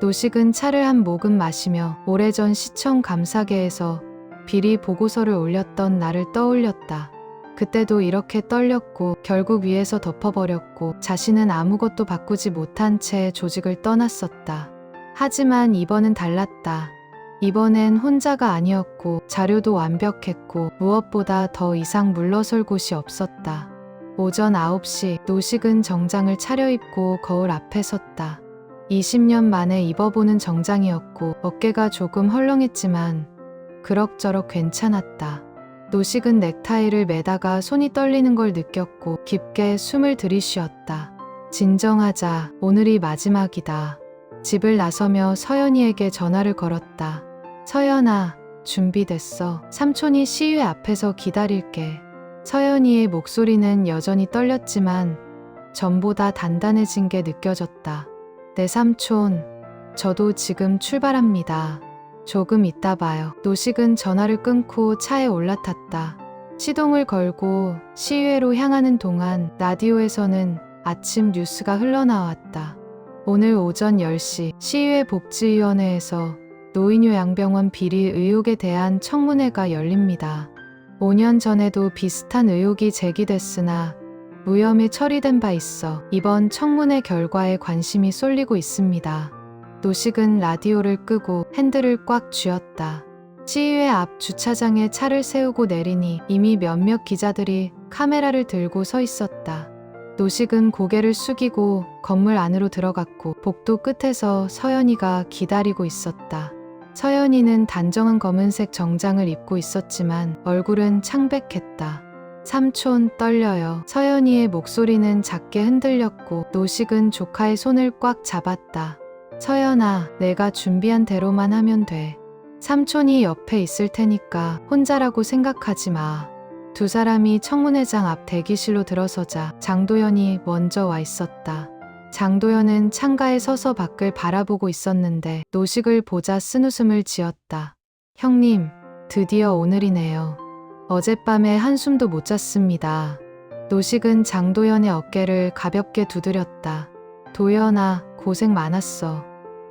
노식은 차를 한 모금 마시며 오래전 시청 감사계에서 비리 보고서를 올렸던 날을 떠올렸다. 그때도 이렇게 떨렸고 결국 위에서 덮어버렸고 자신은 아무것도 바꾸지 못한 채 조직을 떠났었다. 하지만 이번은 달랐다. 이번엔 혼자가 아니었고 자료도 완벽했고 무엇보다 더 이상 물러설 곳이 없었다. 오전 9시 노식은 정장을 차려입고 거울 앞에 섰다. 20년 만에 입어보는 정장이었고 어깨가 조금 헐렁했지만 그럭저럭 괜찮았다. 노식은 넥타이를 매다가 손이 떨리는 걸 느꼈고 깊게 숨을 들이쉬었다. 진정하자. 오늘이 마지막이다. 집을 나서며 서연이에게 전화를 걸었다. 서연아, 준비됐어. 삼촌이 시의회 앞에서 기다릴게. 서연이의 목소리는 여전히 떨렸지만 전보다 단단해진 게 느껴졌다. 내 삼촌, 저도 지금 출발합니다. 조금 있다 봐요. 노식은 전화를 끊고 차에 올라탔다. 시동을 걸고 시의회로 향하는 동안 라디오에서는 아침 뉴스가 흘러나왔다. 오늘 오전 10시 시의회 복지위원회에서 노인요양병원 비리 의혹에 대한 청문회가 열립니다. 5년 전에도 비슷한 의혹이 제기됐으나 무혐의 처리된 바 있어 이번 청문회 결과에 관심이 쏠리고 있습니다. 노식은 라디오를 끄고 핸들을 꽉 쥐었다. 시의회 앞 주차장에 차를 세우고 내리니 이미 몇몇 기자들이 카메라를 들고 서 있었다. 노식은 고개를 숙이고 건물 안으로 들어갔고 복도 끝에서 서연이가 기다리고 있었다. 서연이는 단정한 검은색 정장을 입고 있었지만 얼굴은 창백했다. 삼촌 떨려요. 서연이의 목소리는 작게 흔들렸고 노식은 조카의 손을 꽉 잡았다. 서연아, 내가 준비한 대로만 하면 돼. 삼촌이 옆에 있을 테니까 혼자라고 생각하지 마. 두 사람이 청문회장 앞 대기실로 들어서자 장도연이 먼저 와 있었다. 장도연은 창가에 서서 밖을 바라보고 있었는데 노식을 보자 쓴웃음을 지었다. 형님, 드디어 오늘이네요. 어젯밤에 한숨도 못 잤습니다. 노식은 장도연의 어깨를 가볍게 두드렸다. 도연아, 고생 많았어.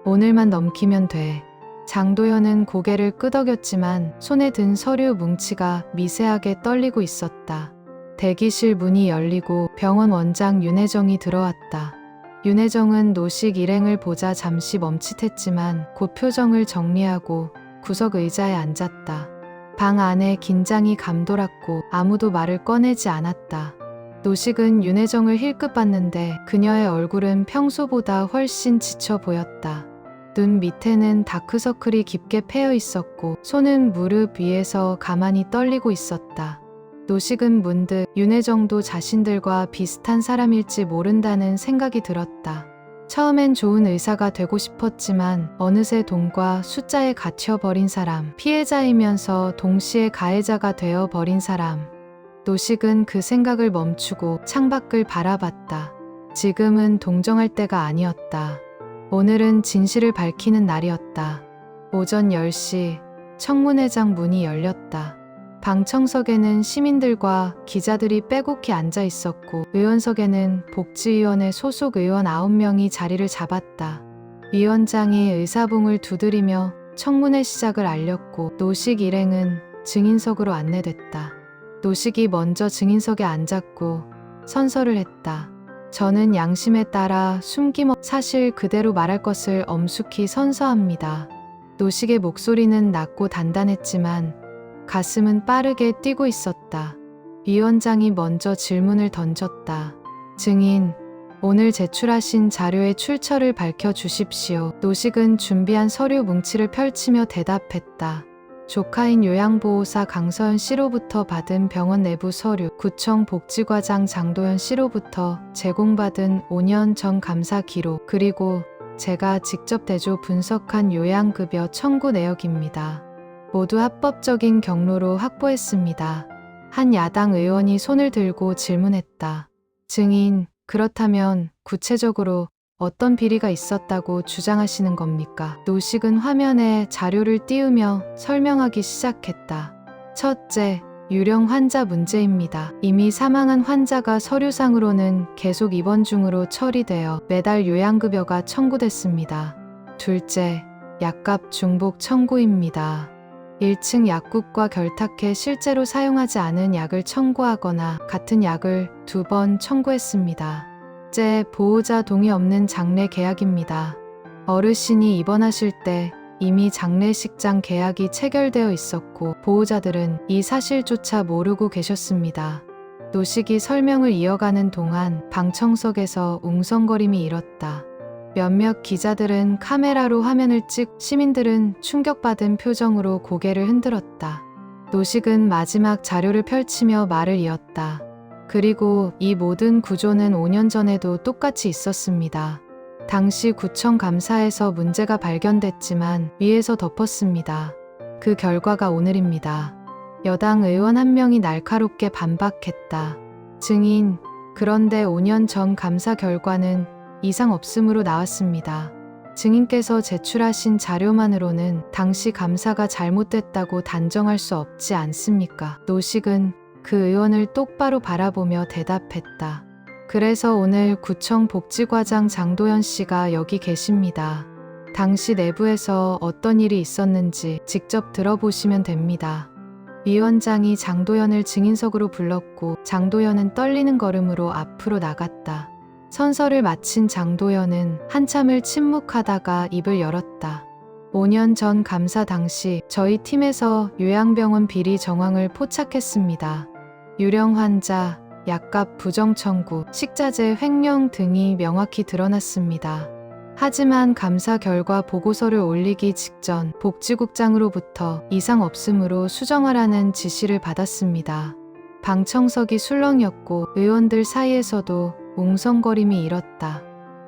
오늘만 넘기면 돼. 장도연은 고개를 끄덕였지만 손에 든 서류 뭉치가 미세하게 떨리고 있었다. 대기실 문이 열리고 병원 원장 윤혜정이 들어왔다. 윤혜정은 노식 일행을 보자 잠시 멈칫했지만 곧 표정을 정리하고 구석 의자에 앉았다. 방 안에 긴장이 감돌았고 아무도 말을 꺼내지 않았다. 노식은 윤혜정을 힐끗 봤는데 그녀의 얼굴은 평소보다 훨씬 지쳐 보였다. 눈 밑에는 다크서클이 깊게 패여 있었고 손은 무릎 위에서 가만히 떨리고 있었다. 노식은 문득 윤혜정도 자신들과 비슷한 사람일지 모른다는 생각이 들었다. 처음엔 좋은 의사가 되고 싶었지만 어느새 돈과 숫자에 갇혀버린 사람, 피해자이면서 동시에 가해자가 되어버린 사람. 노식은 그 생각을 멈추고 창밖을 바라봤다. 지금은 동정할 때가 아니었다. 오늘은 진실을 밝히는 날이었다. 오전 10시 청문회장 문이 열렸다. 방청석에는 시민들과 기자들이 빼곡히 앉아 있었고 의원석에는 복지위원회 소속 의원 9명이 자리를 잡았다. 위원장이 의사봉을 두드리며 청문회 시작을 알렸고 노식 일행은 증인석으로 안내됐다. 노식이 먼저 증인석에 앉았고 선서를 했다. 저는 양심에 따라 숨김없이 사실 그대로 말할 것을 엄숙히 선서합니다. 노식의 목소리는 낮고 단단했지만 가슴은 빠르게 뛰고 있었다. 위원장이 먼저 질문을 던졌다. 증인, 오늘 제출하신 자료의 출처를 밝혀주십시오. 노식은 준비한 서류 뭉치를 펼치며 대답했다. 조카인 요양보호사 강서연 씨로부터 받은 병원 내부 서류, 구청 복지과장 장도연 씨로부터 제공받은 5년 전 감사 기록, 그리고 제가 직접 대조 분석한 요양급여 청구 내역입니다. 모두 합법적인 경로로 확보했습니다. 한 야당 의원이 손을 들고 질문했다. 증인, 그렇다면 구체적으로 어떤 비리가 있었다고 주장하시는 겁니까? 노식은 화면에 자료를 띄우며 설명하기 시작했다. 첫째, 유령 환자 문제입니다. 이미 사망한 환자가 서류상으로는 계속 입원 중으로 처리되어 매달 요양급여가 청구됐습니다. 둘째, 약값 중복 청구입니다. 1층 약국과 결탁해 실제로 사용하지 않은 약을 청구하거나 같은 약을 2번 청구했습니다. 셋째, 보호자 동의 없는 장례 계약입니다. 어르신이 입원하실 때 이미 장례식장 계약이 체결되어 있었고 보호자들은 이 사실조차 모르고 계셨습니다. 노식이 설명을 이어가는 동안 방청석에서 웅성거림이 일었다. 몇몇 기자들은 카메라로 화면을 시민들은 충격받은 표정으로 고개를 흔들었다. 노식은 마지막 자료를 펼치며 말을 이었다. 그리고 이 모든 구조는 5년 전에도 똑같이 있었습니다. 당시 구청 감사에서 문제가 발견됐지만 위에서 덮었습니다. 그 결과가 오늘입니다. 여당 의원 한 명이 날카롭게 반박했다. 증인, 그런데 5년 전 감사 결과는 이상 없음으로 나왔습니다. 증인께서 제출하신 자료만으로는 당시 감사가 잘못됐다고 단정할 수 없지 않습니까? 노식은 그 의원을 똑바로 바라보며 대답했다. 그래서 오늘 구청 복지과장 장도연 씨가 여기 계십니다. 당시 내부에서 어떤 일이 있었는지 직접 들어보시면 됩니다. 위원장이 장도연을 증인석으로 불렀고 장도연은 떨리는 걸음으로 앞으로 나갔다. 선서를 마친 장도연은 한참을 침묵하다가 입을 열었다. 5년 전 감사 당시 저희 팀에서 요양병원 비리 정황을 포착했습니다. 유령 환자, 약값 부정 청구, 식자재 횡령 등이 명확히 드러났습니다. 하지만 감사 결과 보고서를 올리기 직전 복지국장으로부터 이상 없음으로 수정하라는 지시를 받았습니다. 방청석이 술렁였고 의원들 사이에서도 웅성거림이 일었다.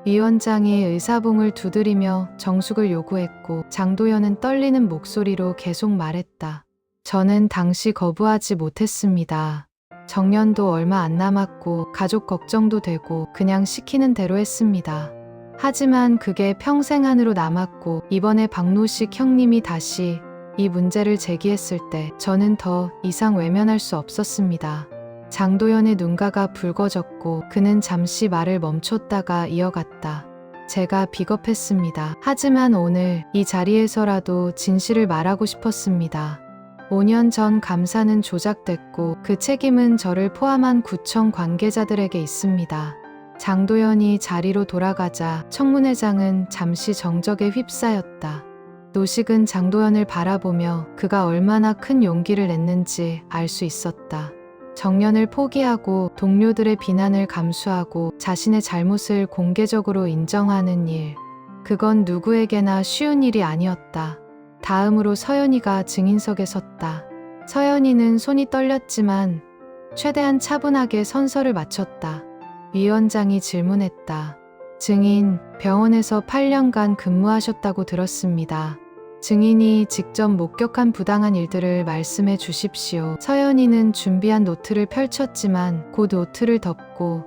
위원장이 의사봉을 두드리며 정숙을 요구했고 장도연은 떨리는 목소리로 계속 말했다. 저는 당시 거부하지 못했습니다. 정년도 얼마 안 남았고 가족 걱정도 되고 그냥 시키는 대로 했습니다. 하지만 그게 평생 안으로 남았고 이번에 박노식 형님이 다시 이 문제를 제기했을 때 저는 더 이상 외면할 수 없었습니다. 장도연의 눈가가 붉어졌고 그는 잠시 말을 멈췄다가 이어갔다. 제가 비겁했습니다. 하지만 오늘 이 자리에서라도 진실을 말하고 싶었습니다. 5년 전 감사는 조작됐고 그 책임은 저를 포함한 구청 관계자들에게 있습니다. 장도연이 자리로 돌아가자 청문회장은 잠시 정적에 휩싸였다. 노식은 장도연을 바라보며 그가 얼마나 큰 용기를 냈는지 알 수 있었다. 정년을 포기하고 동료들의 비난을 감수하고 자신의 잘못을 공개적으로 인정하는 일. 그건 누구에게나 쉬운 일이 아니었다. 다음으로 서연이가 증인석에 섰다. 서연이는 손이 떨렸지만 최대한 차분하게 선서를 마쳤다. 위원장이 질문했다. 증인, 병원에서 8년간 근무하셨다고 들었습니다. 증인이 직접 목격한 부당한 일들을 말씀해 주십시오. 서연이는 준비한 노트를 펼쳤지만 곧 노트를 덮고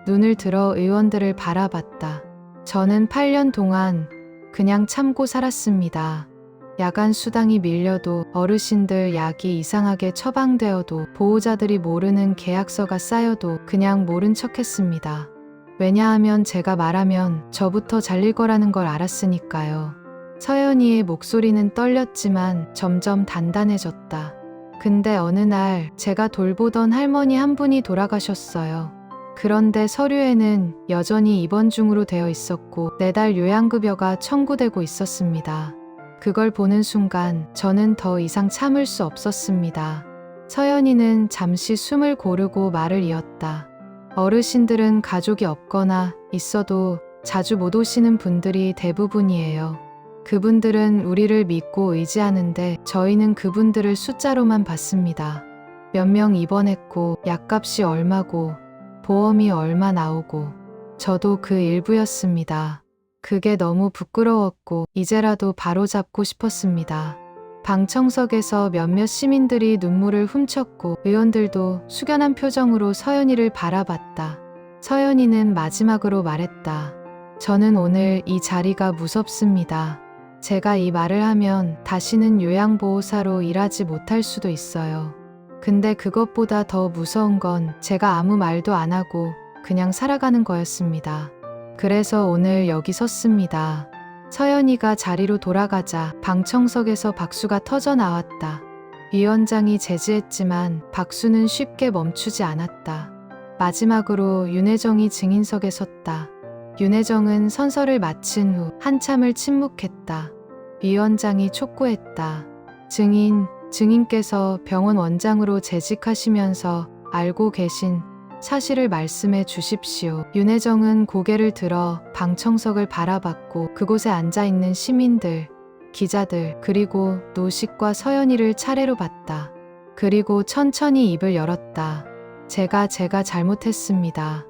눈을 들어 의원들을 바라봤다. 저는 8년 동안 그냥 참고 살았습니다. 야간 수당이 밀려도 어르신들 약이 이상하게 처방되어도 보호자들이 모르는 계약서가 쌓여도 그냥 모른 척했습니다. 왜냐하면 제가 말하면 저부터 잘릴 거라는 걸 알았으니까요. 서연이의 목소리는 떨렸지만 점점 단단해졌다. 근데 어느 날 제가 돌보던 할머니 한 분이 돌아가셨어요. 그런데 서류에는 여전히 입원 중으로 되어 있었고 매달 요양급여가 청구되고 있었습니다. 그걸 보는 순간 저는 더 이상 참을 수 없었습니다. 서연이는 잠시 숨을 고르고 말을 이었다. 어르신들은 가족이 없거나 있어도 자주 못 오시는 분들이 대부분이에요. 그분들은 우리를 믿고 의지하는데 저희는 그분들을 숫자로만 봤습니다. 몇 명 입원했고 약값이 얼마고 보험이 얼마 나오고 저도 그 일부였습니다. 그게 너무 부끄러웠고 이제라도 바로잡고 싶었습니다. 방청석에서 몇몇 시민들이 눈물을 훔쳤고 의원들도 숙연한 표정으로 서연이를 바라봤다. 서연이는 마지막으로 말했다. 저는 오늘 이 자리가 무섭습니다. 제가 이 말을 하면 다시는 요양보호사로 일하지 못할 수도 있어요. 근데 그것보다 더 무서운 건 제가 아무 말도 안 하고 그냥 살아가는 거였습니다. 그래서 오늘 여기 섰습니다. 서연이가 자리로 돌아가자 방청석에서 박수가 터져 나왔다. 위원장이 제지했지만 박수는 쉽게 멈추지 않았다. 마지막으로 윤혜정이 증인석에 섰다. 윤혜정은 선서를 마친 후 한참을 침묵했다. 위원장이 촉구했다. 증인께서 병원 원장으로 재직하시면서 알고 계신 사실을 말씀해 주십시오. 윤혜정은 고개를 들어 방청석을 바라봤고 그곳에 앉아있는 시민들, 기자들, 그리고 노식과 서연이를 차례로 봤다. 그리고 천천히 입을 열었다. 제가 잘못했습니다.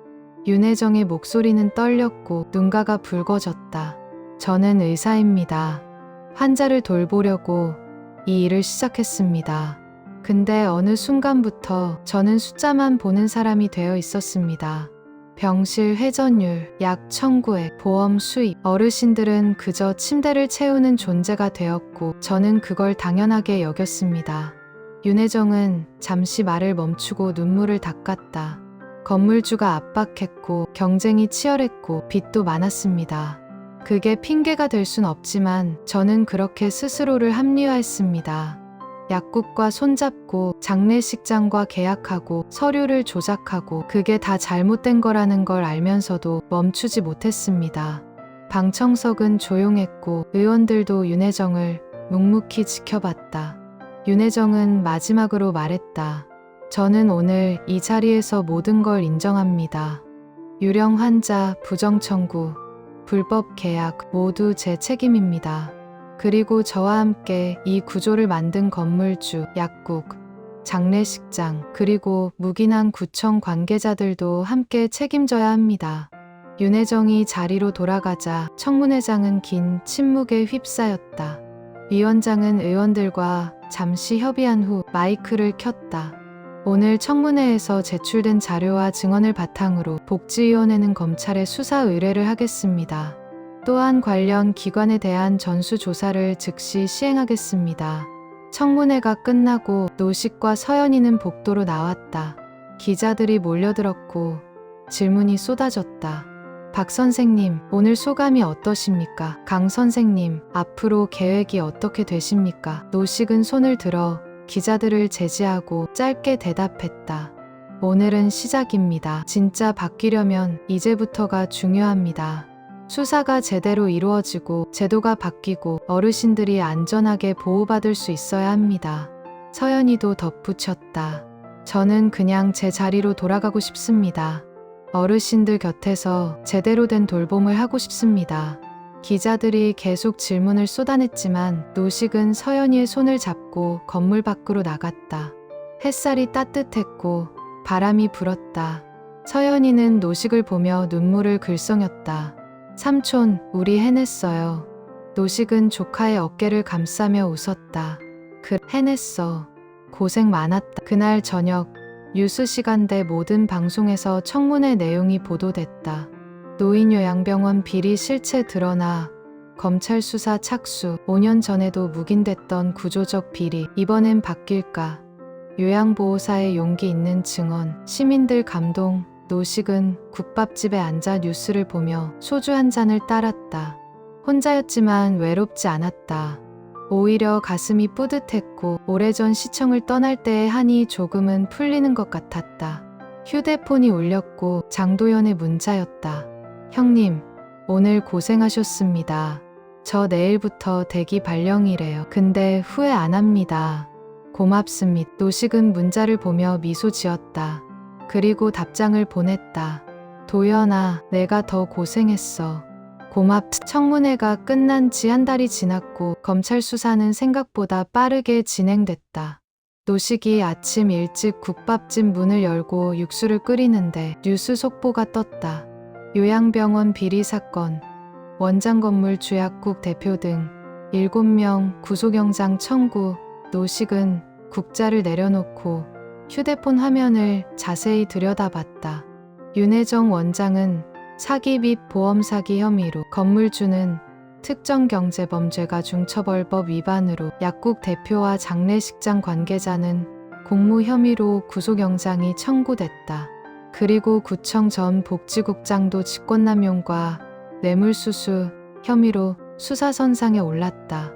윤혜정의 목소리는 떨렸고 눈가가 붉어졌다. 저는 의사입니다. 환자를 돌보려고 이 일을 시작했습니다. 근데 어느 순간부터 저는 숫자만 보는 사람이 되어 있었습니다. 병실 회전율, 약 청구액, 보험 수입. 어르신들은 그저 침대를 채우는 존재가 되었고 저는 그걸 당연하게 여겼습니다. 윤혜정은 잠시 말을 멈추고 눈물을 닦았다. 건물주가 압박했고 경쟁이 치열했고 빚도 많았습니다. 그게 핑계가 될 순 없지만 저는 그렇게 스스로를 합리화했습니다. 약국과 손잡고 장례식장과 계약하고 서류를 조작하고 그게 다 잘못된 거라는 걸 알면서도 멈추지 못했습니다. 방청석은 조용했고 의원들도 윤혜정을 묵묵히 지켜봤다. 윤혜정은 마지막으로 말했다. 저는 오늘 이 자리에서 모든 걸 인정합니다. 유령 환자, 부정 청구, 불법 계약 모두 제 책임입니다. 그리고 저와 함께 이 구조를 만든 건물주, 약국, 장례식장, 그리고 묵인한 구청 관계자들도 함께 책임져야 합니다. 윤혜정이 자리로 돌아가자 청문회장은 긴 침묵에 휩싸였다. 위원장은 의원들과 잠시 협의한 후 마이크를 켰다. 오늘 청문회에서 제출된 자료와 증언을 바탕으로 복지위원회는 검찰에 수사 의뢰를 하겠습니다. 또한 관련 기관에 대한 전수조사를 즉시 시행하겠습니다. 청문회가 끝나고 노식과 서연이는 복도로 나왔다. 기자들이 몰려들었고 질문이 쏟아졌다. 박 선생님, 오늘 소감이 어떠십니까? 강 선생님, 앞으로 계획이 어떻게 되십니까? 노식은 손을 들어 기자들을 제지하고 짧게 대답했다. 오늘은 시작입니다. 진짜 바뀌려면 이제부터가 중요합니다. 수사가 제대로 이루어지고 제도가 바뀌고 어르신들이 안전하게 보호받을 수 있어야 합니다. 서연이도 덧붙였다. 저는 그냥 제 자리로 돌아가고 싶습니다. 어르신들 곁에서 제대로 된 돌봄을 하고 싶습니다. 기자들이 계속 질문을 쏟아냈지만 노식은 서연이의 손을 잡고 건물 밖으로 나갔다. 햇살이 따뜻했고 바람이 불었다. 서연이는 노식을 보며 눈물을 글썽였다. 삼촌, 우리 해냈어요. 노식은 조카의 어깨를 감싸며 웃었다. 해냈어. 고생 많았다. 그날 저녁 뉴스 시간대 모든 방송에서 청문회 내용이 보도됐다. 노인요양병원 비리 실체 드러나 검찰 수사 착수, 5년 전에도 묵인됐던 구조적 비리, 이번엔 바뀔까? 요양보호사의 용기 있는 증언, 시민들 감동. 노식은 국밥집에 앉아 뉴스를 보며 소주 한 잔을 따랐다. 혼자였지만 외롭지 않았다. 오히려 가슴이 뿌듯했고 오래전 시청을 떠날 때의 한이 조금은 풀리는 것 같았다. 휴대폰이 울렸고 장도연의 문자였다. 형님, 오늘 고생하셨습니다. 저 내일부터 대기 발령이래요. 근데 후회 안 합니다. 고맙습니다. 노식은 문자를 보며 미소 지었다. 그리고 답장을 보냈다. 도연아, 내가 더 고생했어. 고맙다. 청문회가 끝난 지 한 달이 지났고 검찰 수사는 생각보다 빠르게 진행됐다. 노식이 아침 일찍 국밥집 문을 열고 육수를 끓이는데 뉴스 속보가 떴다. 요양병원 비리 사건, 원장 건물 주약국 대표 등 7명 구속영장 청구. 노식은 국자를 내려놓고 휴대폰 화면을 자세히 들여다봤다. 윤혜정 원장은 사기 및 보험 사기 혐의로, 건물주는 특정경제범죄가 중처벌법 위반으로, 약국 대표와 장례식장 관계자는 공무 혐의로 구속영장이 청구됐다. 그리고 구청 전 복지국장도 직권남용과 뇌물수수 혐의로 수사선상에 올랐다.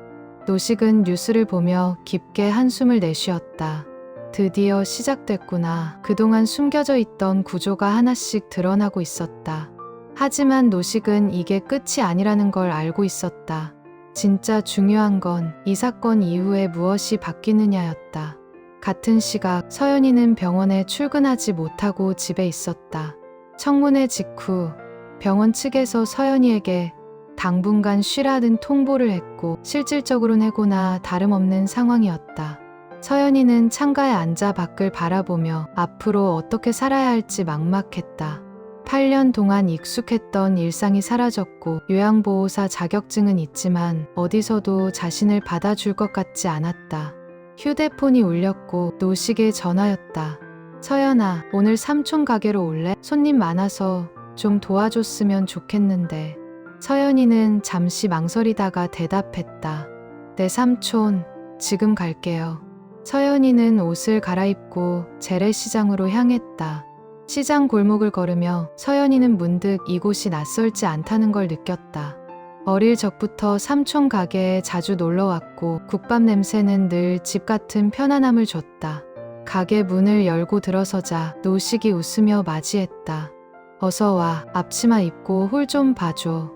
노식은 뉴스를 보며 깊게 한숨을 내쉬었다. 드디어 시작됐구나. 그동안 숨겨져 있던 구조가 하나씩 드러나고 있었다. 하지만 노식은 이게 끝이 아니라는 걸 알고 있었다. 진짜 중요한 건 이 사건 이후에 무엇이 바뀌느냐였다. 같은 시각 서연이는 병원에 출근하지 못하고 집에 있었다. 청문회 직후 병원 측에서 서연이에게 당분간 쉬라는 통보를 했고 실질적으로는 해고나 다름없는 상황이었다. 서연이는 창가에 앉아 밖을 바라보며 앞으로 어떻게 살아야 할지 막막했다. 8년 동안 익숙했던 일상이 사라졌고 요양보호사 자격증은 있지만 어디서도 자신을 받아줄 것 같지 않았다. 휴대폰이 울렸고 노식의 전화였다. 서연아, 오늘 삼촌 가게로 올래? 손님 많아서 좀 도와줬으면 좋겠는데. 서연이는 잠시 망설이다가 대답했다. 네 삼촌, 지금 갈게요. 서연이는 옷을 갈아입고 재래시장으로 향했다. 시장 골목을 걸으며 서연이는 문득 이곳이 낯설지 않다는 걸 느꼈다. 어릴 적부터 삼촌 가게에 자주 놀러왔고 국밥 냄새는 늘 집 같은 편안함을 줬다. 가게 문을 열고 들어서자 노식이 웃으며 맞이했다. 어서 와, 앞치마 입고 홀 좀 봐줘.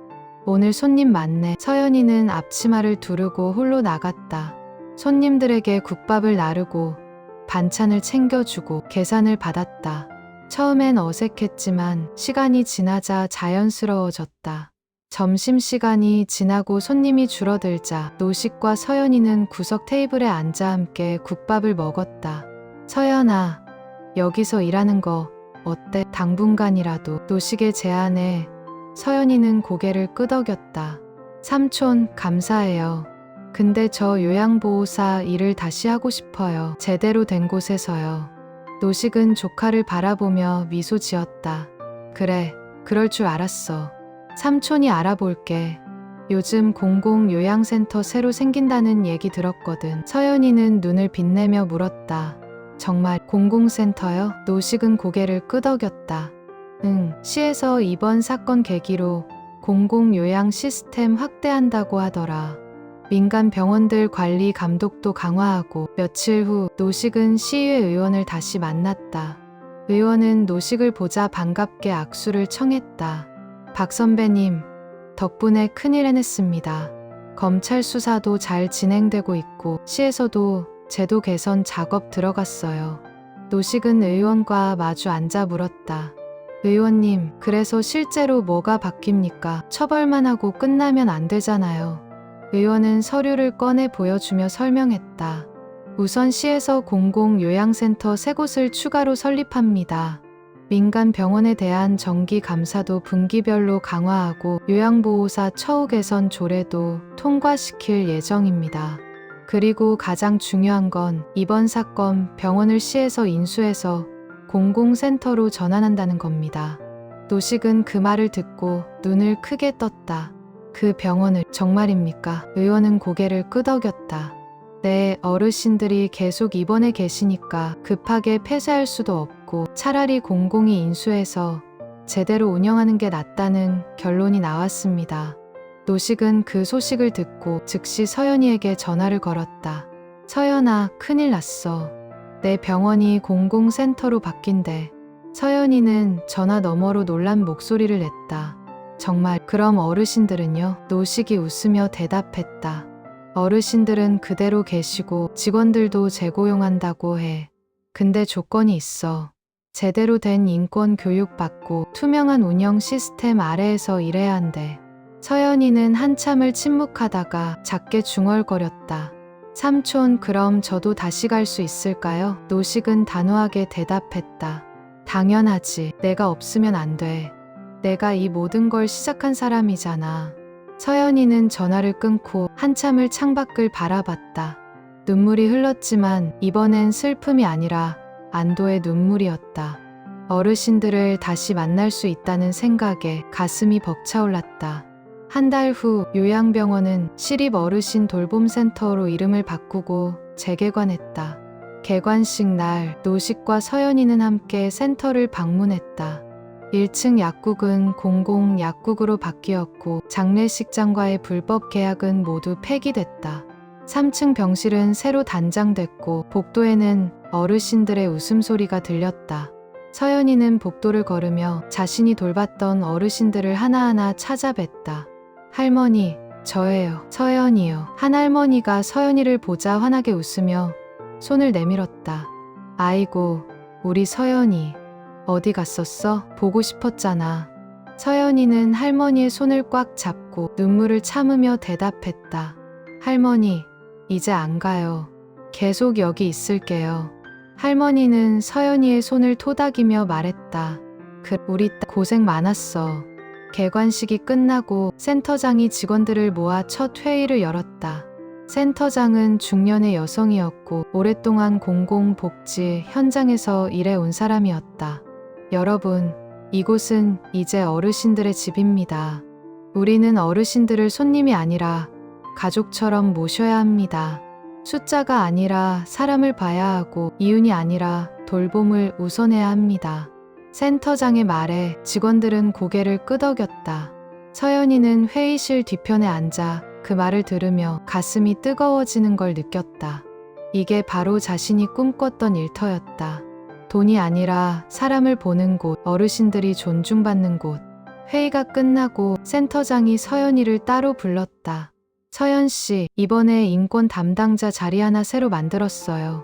오늘 손님 많네. 서연이는 앞치마를 두르고 홀로 나갔다. 손님들에게 국밥을 나르고 반찬을 챙겨주고 계산을 받았다. 처음엔 어색했지만 시간이 지나자 자연스러워졌다. 점심시간이 지나고 손님이 줄어들자 노식과 서연이는 구석 테이블에 앉아 함께 국밥을 먹었다. 서연아, 여기서 일하는 거 어때? 당분간이라도. 노식의 제안에 서연이는 고개를 끄덕였다. 삼촌, 감사해요. 근데 저 요양보호사 일을 다시 하고 싶어요. 제대로 된 곳에서요. 노식은 조카를 바라보며 미소 지었다. 그래, 그럴 줄 알았어. 삼촌이 알아볼게. 요즘 공공요양센터 새로 생긴다는 얘기 들었거든. 서연이는 눈을 빛내며 물었다. 정말 공공센터요? 노식은 고개를 끄덕였다. 응, 시에서 이번 사건 계기로 공공요양 시스템 확대한다고 하더라. 민간 병원들 관리 감독도 강화하고. 며칠 후 노식은 시의회 의원을 다시 만났다. 의원은 노식을 보자 반갑게 악수를 청했다. 박 선배님, 덕분에 큰일 해냈습니다. 검찰 수사도 잘 진행되고 있고 시에서도 제도 개선 작업 들어갔어요. 노식은 의원과 마주 앉아 물었다. 의원님, 그래서 실제로 뭐가 바뀝니까? 처벌만 하고 끝나면 안 되잖아요. 의원은 서류를 꺼내 보여주며 설명했다. 우선 시에서 공공요양센터 3곳을 추가로 설립합니다. 민간 병원에 대한 정기 감사도 분기별로 강화하고 요양보호사 처우 개선 조례도 통과시킬 예정입니다. 그리고 가장 중요한 건 이번 사건 병원을 시에서 인수해서 공공센터로 전환한다는 겁니다. 노식은 그 말을 듣고 눈을 크게 떴다. 그 병원을 정말입니까? 의원은 고개를 끄덕였다. 네, 어르신들이 계속 입원해 계시니까 급하게 폐쇄할 수도 없고 차라리 공공이 인수해서 제대로 운영하는 게 낫다는 결론이 나왔습니다. 노식은 그 소식을 듣고 즉시 서연이에게 전화를 걸었다. 서연아, 큰일 났어. 내 병원이 공공센터로 바뀐대. 서연이는 전화 너머로 놀란 목소리를 냈다. 정말? 그럼 어르신들은요? 노식이 웃으며 대답했다. 어르신들은 그대로 계시고 직원들도 재고용한다고 해. 근데 조건이 있어. 제대로 된 인권 교육 받고 투명한 운영 시스템 아래에서 일해야 한대. 서연이는 한참을 침묵하다가 작게 중얼거렸다. 삼촌, 그럼 저도 다시 갈 수 있을까요? 노식은 단호하게 대답했다. 당연하지. 내가 없으면 안 돼. 내가 이 모든 걸 시작한 사람이잖아. 서연이는 전화를 끊고 한참을 창밖을 바라봤다. 눈물이 흘렀지만 이번엔 슬픔이 아니라 안도의 눈물이었다. 어르신들을 다시 만날 수 있다는 생각에 가슴이 벅차올랐다. 한 달 후 요양병원은 시립어르신 돌봄센터로 이름을 바꾸고 재개관했다. 개관식 날 노식과 서연이는 함께 센터를 방문했다. 1층 약국은 공공약국으로 바뀌었고 장례식장과의 불법 계약은 모두 폐기됐다. 3층 병실은 새로 단장됐고 복도에는 어르신들의 웃음소리가 들렸다. 서연이는 복도를 걸으며 자신이 돌봤던 어르신들을 하나하나 찾아뵀다. 할머니, 저예요. 서연이요. 한 할머니가 서연이를 보자 환하게 웃으며 손을 내밀었다. 아이고, 우리 서연이. 어디 갔었어? 보고 싶었잖아. 서연이는 할머니의 손을 꽉 잡고 눈물을 참으며 대답했다. 할머니, 이제 안 가요. 계속 여기 있을게요. 할머니는 서연이의 손을 토닥이며 말했다. 우리 딸 고생 많았어. 개관식이 끝나고 센터장이 직원들을 모아 첫 회의를 열었다. 센터장은 중년의 여성이었고 오랫동안 공공복지 현장에서 일해온 사람이었다. 여러분, 이곳은 이제 어르신들의 집입니다. 우리는 어르신들을 손님이 아니라 가족처럼 모셔야 합니다. 숫자가 아니라 사람을 봐야 하고 이윤이 아니라 돌봄을 우선해야 합니다. 센터장의 말에 직원들은 고개를 끄덕였다. 서연이는 회의실 뒤편에 앉아 그 말을 들으며 가슴이 뜨거워지는 걸 느꼈다. 이게 바로 자신이 꿈꿨던 일터였다. 돈이 아니라 사람을 보는 곳, 어르신들이 존중받는 곳. 회의가 끝나고 센터장이 서연이를 따로 불렀다. 서연 씨, 이번에 인권 담당자 자리 하나 새로 만들었어요.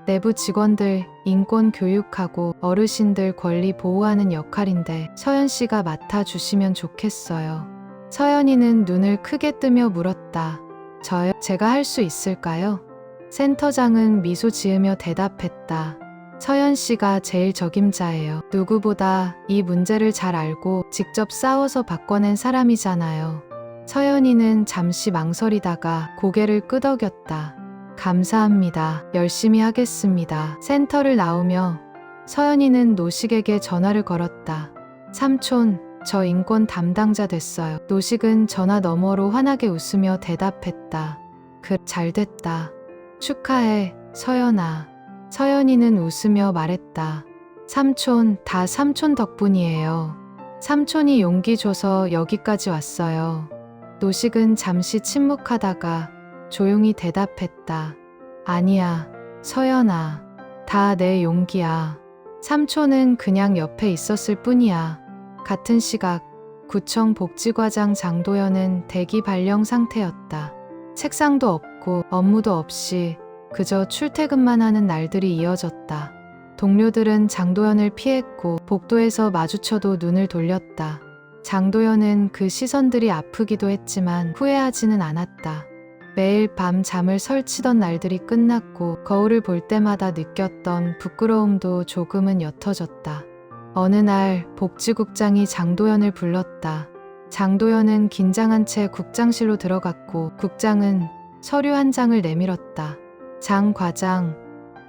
내부 직원들 인권 교육하고 어르신들 권리 보호하는 역할인데 서연 씨가 맡아주시면 좋겠어요. 서연이는 눈을 크게 뜨며 물었다. 저요? 제가 할 수 있을까요? 센터장은 미소 지으며 대답했다. 서연 씨가 제일 적임자예요. 누구보다 이 문제를 잘 알고 직접 싸워서 바꿔낸 사람이잖아요. 서연이는 잠시 망설이다가 고개를 끄덕였다. 감사합니다. 열심히 하겠습니다. 센터를 나오며 서연이는 노식에게 전화를 걸었다. 삼촌, 저 인권 담당자 됐어요. 노식은 전화 너머로 환하게 웃으며 대답했다. 잘 됐다. 축하해, 서연아. 서연이는 웃으며 말했다. 삼촌, 다 삼촌 덕분이에요. 삼촌이 용기 줘서 여기까지 왔어요. 노식은 잠시 침묵하다가 조용히 대답했다. 아니야, 서연아. 다 내 용기야. 삼촌은 그냥 옆에 있었을 뿐이야. 같은 시각, 구청 복지과장 장도연은 대기 발령 상태였다. 책상도 없고 업무도 없이 그저 출퇴근만 하는 날들이 이어졌다. 동료들은 장도연을 피했고 복도에서 마주쳐도 눈을 돌렸다. 장도연은 그 시선들이 아프기도 했지만 후회하지는 않았다. 매일 밤 잠을 설치던 날들이 끝났고 거울을 볼 때마다 느꼈던 부끄러움도 조금은 옅어졌다. 어느 날 복지국장이 장도연을 불렀다. 장도연은 긴장한 채 국장실로 들어갔고 국장은 서류 한 장을 내밀었다. 장 과장,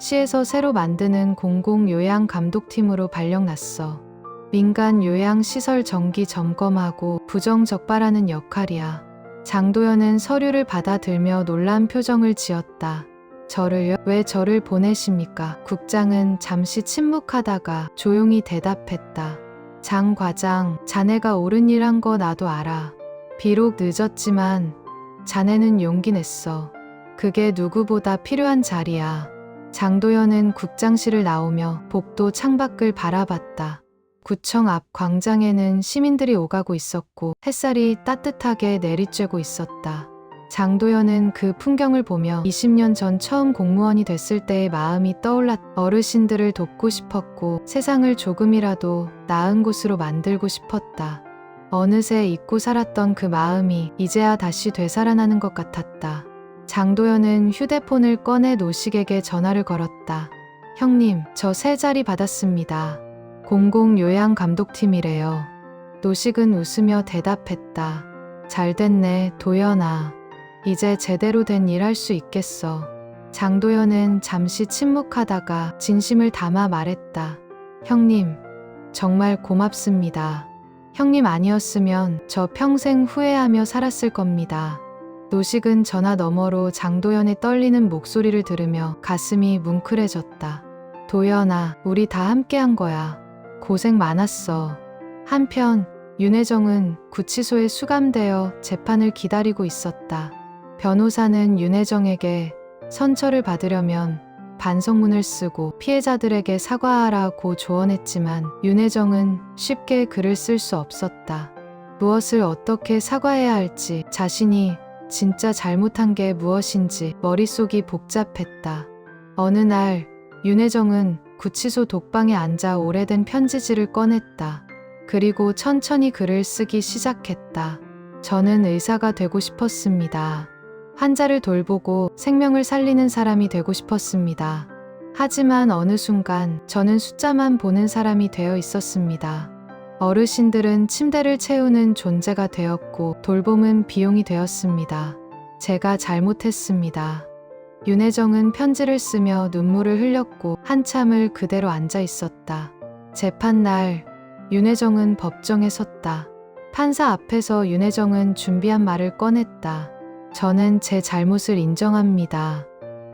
시에서 새로 만드는 공공요양감독팀으로 발령났어. 민간 요양시설 정기 점검하고 부정 적발하는 역할이야. 장도연은 서류를 받아들며 놀란 표정을 지었다. 저를요? 왜 저를 보내십니까? 국장은 잠시 침묵하다가 조용히 대답했다. 장 과장, 자네가 옳은 일 한 거 나도 알아. 비록 늦었지만 자네는 용기 냈어. 그게 누구보다 필요한 자리야. 장도연은 국장실을 나오며 복도 창밖을 바라봤다. 구청 앞 광장에는 시민들이 오가고 있었고 햇살이 따뜻하게 내리쬐고 있었다. 장도연은 그 풍경을 보며 20년 전 처음 공무원이 됐을 때의 마음이 떠올랐다. 어르신들을 돕고 싶었고 세상을 조금이라도 나은 곳으로 만들고 싶었다. 어느새 잊고 살았던 그 마음이 이제야 다시 되살아나는 것 같았다. 장도연은 휴대폰을 꺼내 노식에게 전화를 걸었다. 형님, 저 새 자리 받았습니다. 공공요양감독팀이래요. 노식은 웃으며 대답했다. 잘 됐네, 도연아. 이제 제대로 된 일 할 수 있겠어. 장도연은 잠시 침묵하다가 진심을 담아 말했다. 형님, 정말 고맙습니다. 형님 아니었으면 저 평생 후회하며 살았을 겁니다. 노식은 전화 너머로 장도연의 떨리는 목소리를 들으며 가슴이 뭉클해졌다. 도연아, 우리 다 함께한 거야. 고생 많았어. 한편 윤혜정은 구치소에 수감되어 재판을 기다리고 있었다. 변호사는 윤혜정에게 선처를 받으려면 반성문을 쓰고 피해자들에게 사과하라고 조언했지만 윤혜정은 쉽게 글을 쓸 수 없었다. 무엇을 어떻게 사과해야 할지, 자신이 진짜 잘못한 게 무엇인지 머릿속이 복잡했다. 어느 날 윤혜정은 구치소 독방에 앉아 오래된 편지지를 꺼냈다. 그리고 천천히 글을 쓰기 시작했다. 저는 의사가 되고 싶었습니다. 환자를 돌보고 생명을 살리는 사람이 되고 싶었습니다. 하지만 어느 순간 저는 숫자만 보는 사람이 되어 있었습니다. 어르신들은 침대를 채우는 존재가 되었고 돌봄은 비용이 되었습니다. 제가 잘못했습니다. 윤혜정은 편지를 쓰며 눈물을 흘렸고 한참을 그대로 앉아 있었다. 재판날, 윤혜정은 법정에 섰다. 판사 앞에서 윤혜정은 준비한 말을 꺼냈다. 저는 제 잘못을 인정합니다.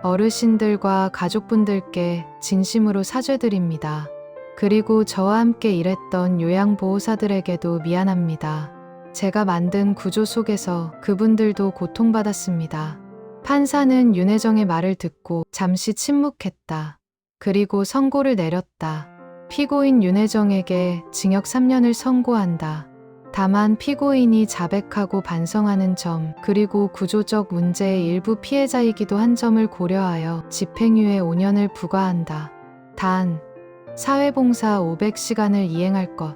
어르신들과 가족분들께 진심으로 사죄드립니다. 그리고 저와 함께 일했던 요양보호사들에게도 미안합니다. 제가 만든 구조 속에서 그분들도 고통받았습니다. 판사는 윤혜정의 말을 듣고 잠시 침묵했다. 그리고 선고를 내렸다. 피고인 윤혜정에게 징역 3년을 선고한다. 다만 피고인이 자백하고 반성하는 점, 그리고 구조적 문제의 일부 피해자이기도 한 점을 고려하여 집행유예 5년을 부과한다. 단, 사회봉사 500시간을 이행할 것.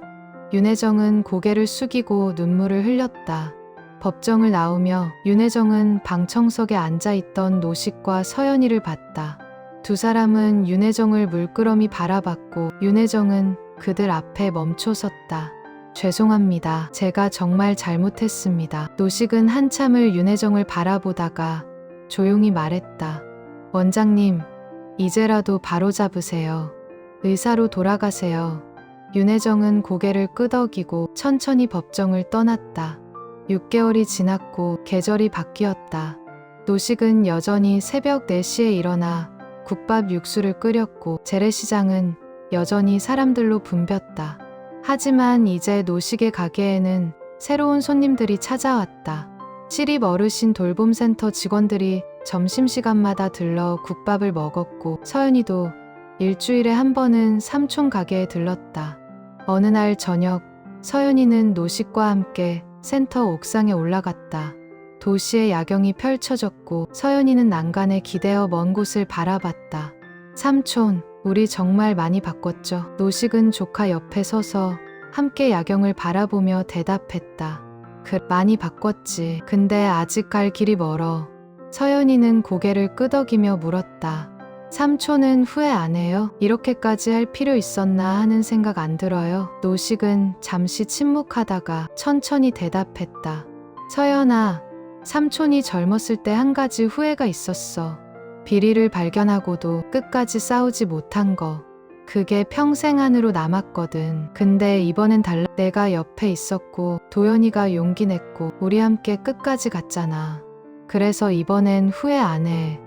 윤혜정은 고개를 숙이고 눈물을 흘렸다. 법정을 나오며 윤혜정은 방청석에 앉아있던 노식과 서연이를 봤다. 두 사람은 윤혜정을 물끄러미 바라봤고 윤혜정은 그들 앞에 멈춰 섰다. 죄송합니다. 제가 정말 잘못했습니다. 노식은 한참을 윤혜정을 바라보다가 조용히 말했다. 원장님, 이제라도 바로잡으세요. 의사로 돌아가세요. 윤혜정은 고개를 끄덕이고 천천히 법정을 떠났다. 6개월이 지났고 계절이 바뀌었다. 노식은 여전히 새벽 4시에 일어나 국밥 육수를 끓였고 재래시장은 여전히 사람들로 붐볐다. 하지만 이제 노식의 가게에는 새로운 손님들이 찾아왔다. 시립 어르신 돌봄센터 직원들이 점심시간마다 들러 국밥을 먹었고 서연이도 일주일에 한 번은 삼촌 가게에 들렀다. 어느 날 저녁, 서연이는 노식과 함께 센터 옥상에 올라갔다. 도시의 야경이 펼쳐졌고 서연이는 난간에 기대어 먼 곳을 바라봤다. 삼촌, 우리 정말 많이 바꿨죠. 노식은 조카 옆에 서서 함께 야경을 바라보며 대답했다. 많이 바꿨지. 근데 아직 갈 길이 멀어. 서연이는 고개를 끄덕이며 물었다. 삼촌은 후회 안 해요? 이렇게까지 할 필요 있었나 하는 생각 안 들어요? 노식은 잠시 침묵하다가 천천히 대답했다. 서연아, 삼촌이 젊었을 때 한 가지 후회가 있었어. 비리를 발견하고도 끝까지 싸우지 못한 거. 그게 평생 안으로 남았거든. 근데 이번엔 달라. 내가 옆에 있었고 도연이가 용기 냈고 우리 함께 끝까지 갔잖아. 그래서 이번엔 후회 안 해.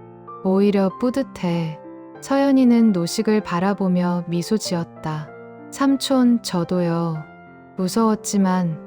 오히려 뿌듯해. 서연이는 노식을 바라보며 미소 지었다. 삼촌, 저도요. 무서웠지만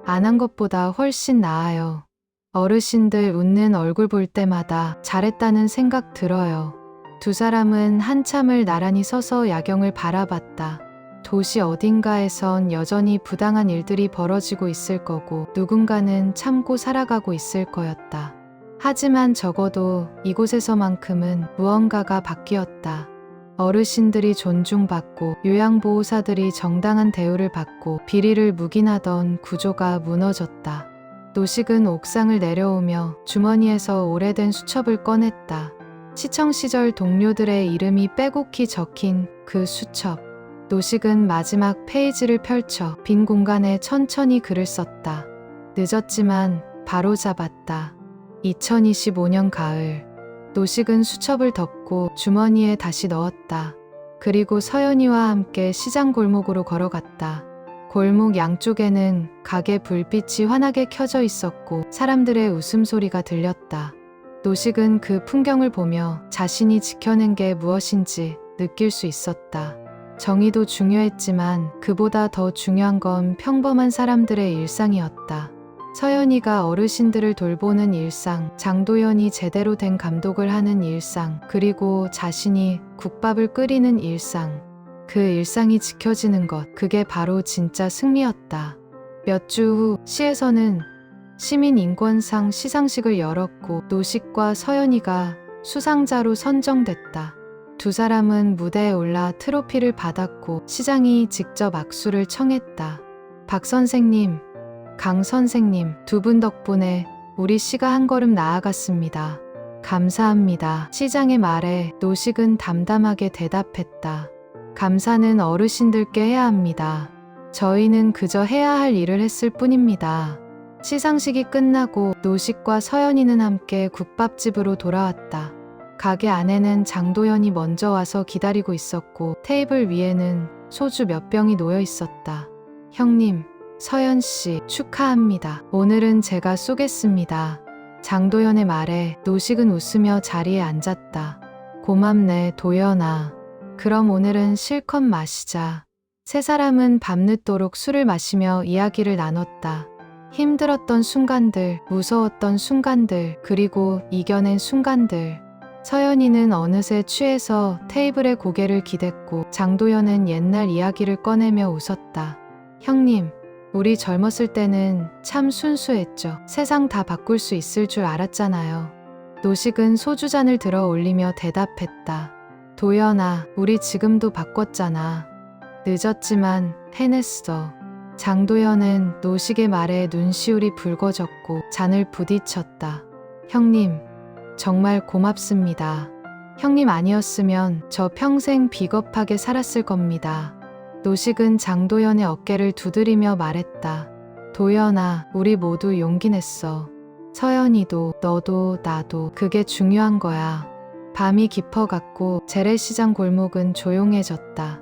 안 한 것보다 훨씬 나아요. 어르신들 웃는 얼굴 볼 때마다 잘했다는 생각 들어요. 두 사람은 한참을 나란히 서서 야경을 바라봤다. 도시 어딘가에선 여전히 부당한 일들이 벌어지고 있을 거고 누군가는 참고 살아가고 있을 거였다. 하지만 적어도 이곳에서만큼은 무언가가 바뀌었다. 어르신들이 존중받고 요양보호사들이 정당한 대우를 받고 비리를 묵인하던 구조가 무너졌다. 노식은 옥상을 내려오며 주머니에서 오래된 수첩을 꺼냈다. 시청 시절 동료들의 이름이 빼곡히 적힌 그 수첩. 노식은 마지막 페이지를 펼쳐 빈 공간에 천천히 글을 썼다. 늦었지만 바로 잡았다. 2025년 가을. 노식은 수첩을 덮고 주머니에 다시 넣었다. 그리고 서연이와 함께 시장 골목으로 걸어갔다. 골목 양쪽에는 가게 불빛이 환하게 켜져 있었고 사람들의 웃음소리가 들렸다. 노식은 그 풍경을 보며 자신이 지켜낸 게 무엇인지 느낄 수 있었다. 정의도 중요했지만 그보다 더 중요한 건 평범한 사람들의 일상이었다. 서연이가 어르신들을 돌보는 일상, 장도연이 제대로 된 감독을 하는 일상, 그리고 자신이 국밥을 끓이는 일상. 그 일상이 지켜지는 것, 그게 바로 진짜 승리였다. 몇 주 후 시에서는 시민인권상 시상식을 열었고 노식과 서연이가 수상자로 선정됐다. 두 사람은 무대에 올라 트로피를 받았고 시장이 직접 악수를 청했다. 박 선생님, 강 선생님, 두 분 덕분에 우리 시가 한 걸음 나아갔습니다. 감사합니다. 시장의 말에 노식은 담담하게 대답했다. 감사는 어르신들께 해야 합니다. 저희는 그저 해야 할 일을 했을 뿐입니다. 시상식이 끝나고 노식과 서연이는 함께 국밥집으로 돌아왔다. 가게 안에는 장도연이 먼저 와서 기다리고 있었고 테이블 위에는 소주 몇 병이 놓여 있었다. 형님, 서연씨 축하합니다. 오늘은 제가 쏘겠습니다. 장도연의 말에 노식은 웃으며 자리에 앉았다. 고맙네, 도연아. 그럼 오늘은 실컷 마시자. 세 사람은 밤늦도록 술을 마시며 이야기를 나눴다. 힘들었던 순간들, 무서웠던 순간들, 그리고 이겨낸 순간들. 서연이는 어느새 취해서 테이블에 고개를 기댔고 장도연은 옛날 이야기를 꺼내며 웃었다. 형님, 우리 젊었을 때는 참 순수했죠. 세상 다 바꿀 수 있을 줄 알았잖아요. 노식은 소주잔을 들어 올리며 대답했다. 도연아, 우리 지금도 바꿨잖아. 늦었지만 해냈어. 장도연은 노식의 말에 눈시울이 붉어졌고 잔을 부딪혔다. 형님, 정말 고맙습니다. 형님 아니었으면 저 평생 비겁하게 살았을 겁니다. 노식은 장도연의 어깨를 두드리며 말했다. 도연아, 우리 모두 용기 냈어. 서연이도, 너도, 나도. 그게 중요한 거야. 밤이 깊어갔고 재래시장 골목은 조용해졌다.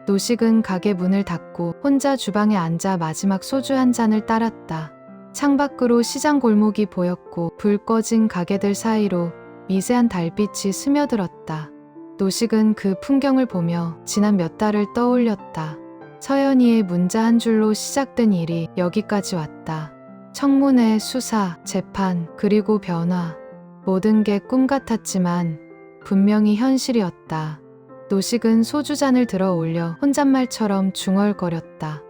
노식은 가게 문을 닫고 혼자 주방에 앉아 마지막 소주 한 잔을 따랐다. 창밖으로 시장 골목이 보였고 불 꺼진 가게들 사이로 미세한 달빛이 스며들었다. 노식은 그 풍경을 보며 지난 몇 달을 떠올렸다. 서연이의 문자 한 줄로 시작된 일이 여기까지 왔다. 청문회, 수사, 재판, 그리고 변화. 모든 게 꿈 같았지만 분명히 현실이었다. 노식은 소주잔을 들어 올려 혼잣말처럼 중얼거렸다.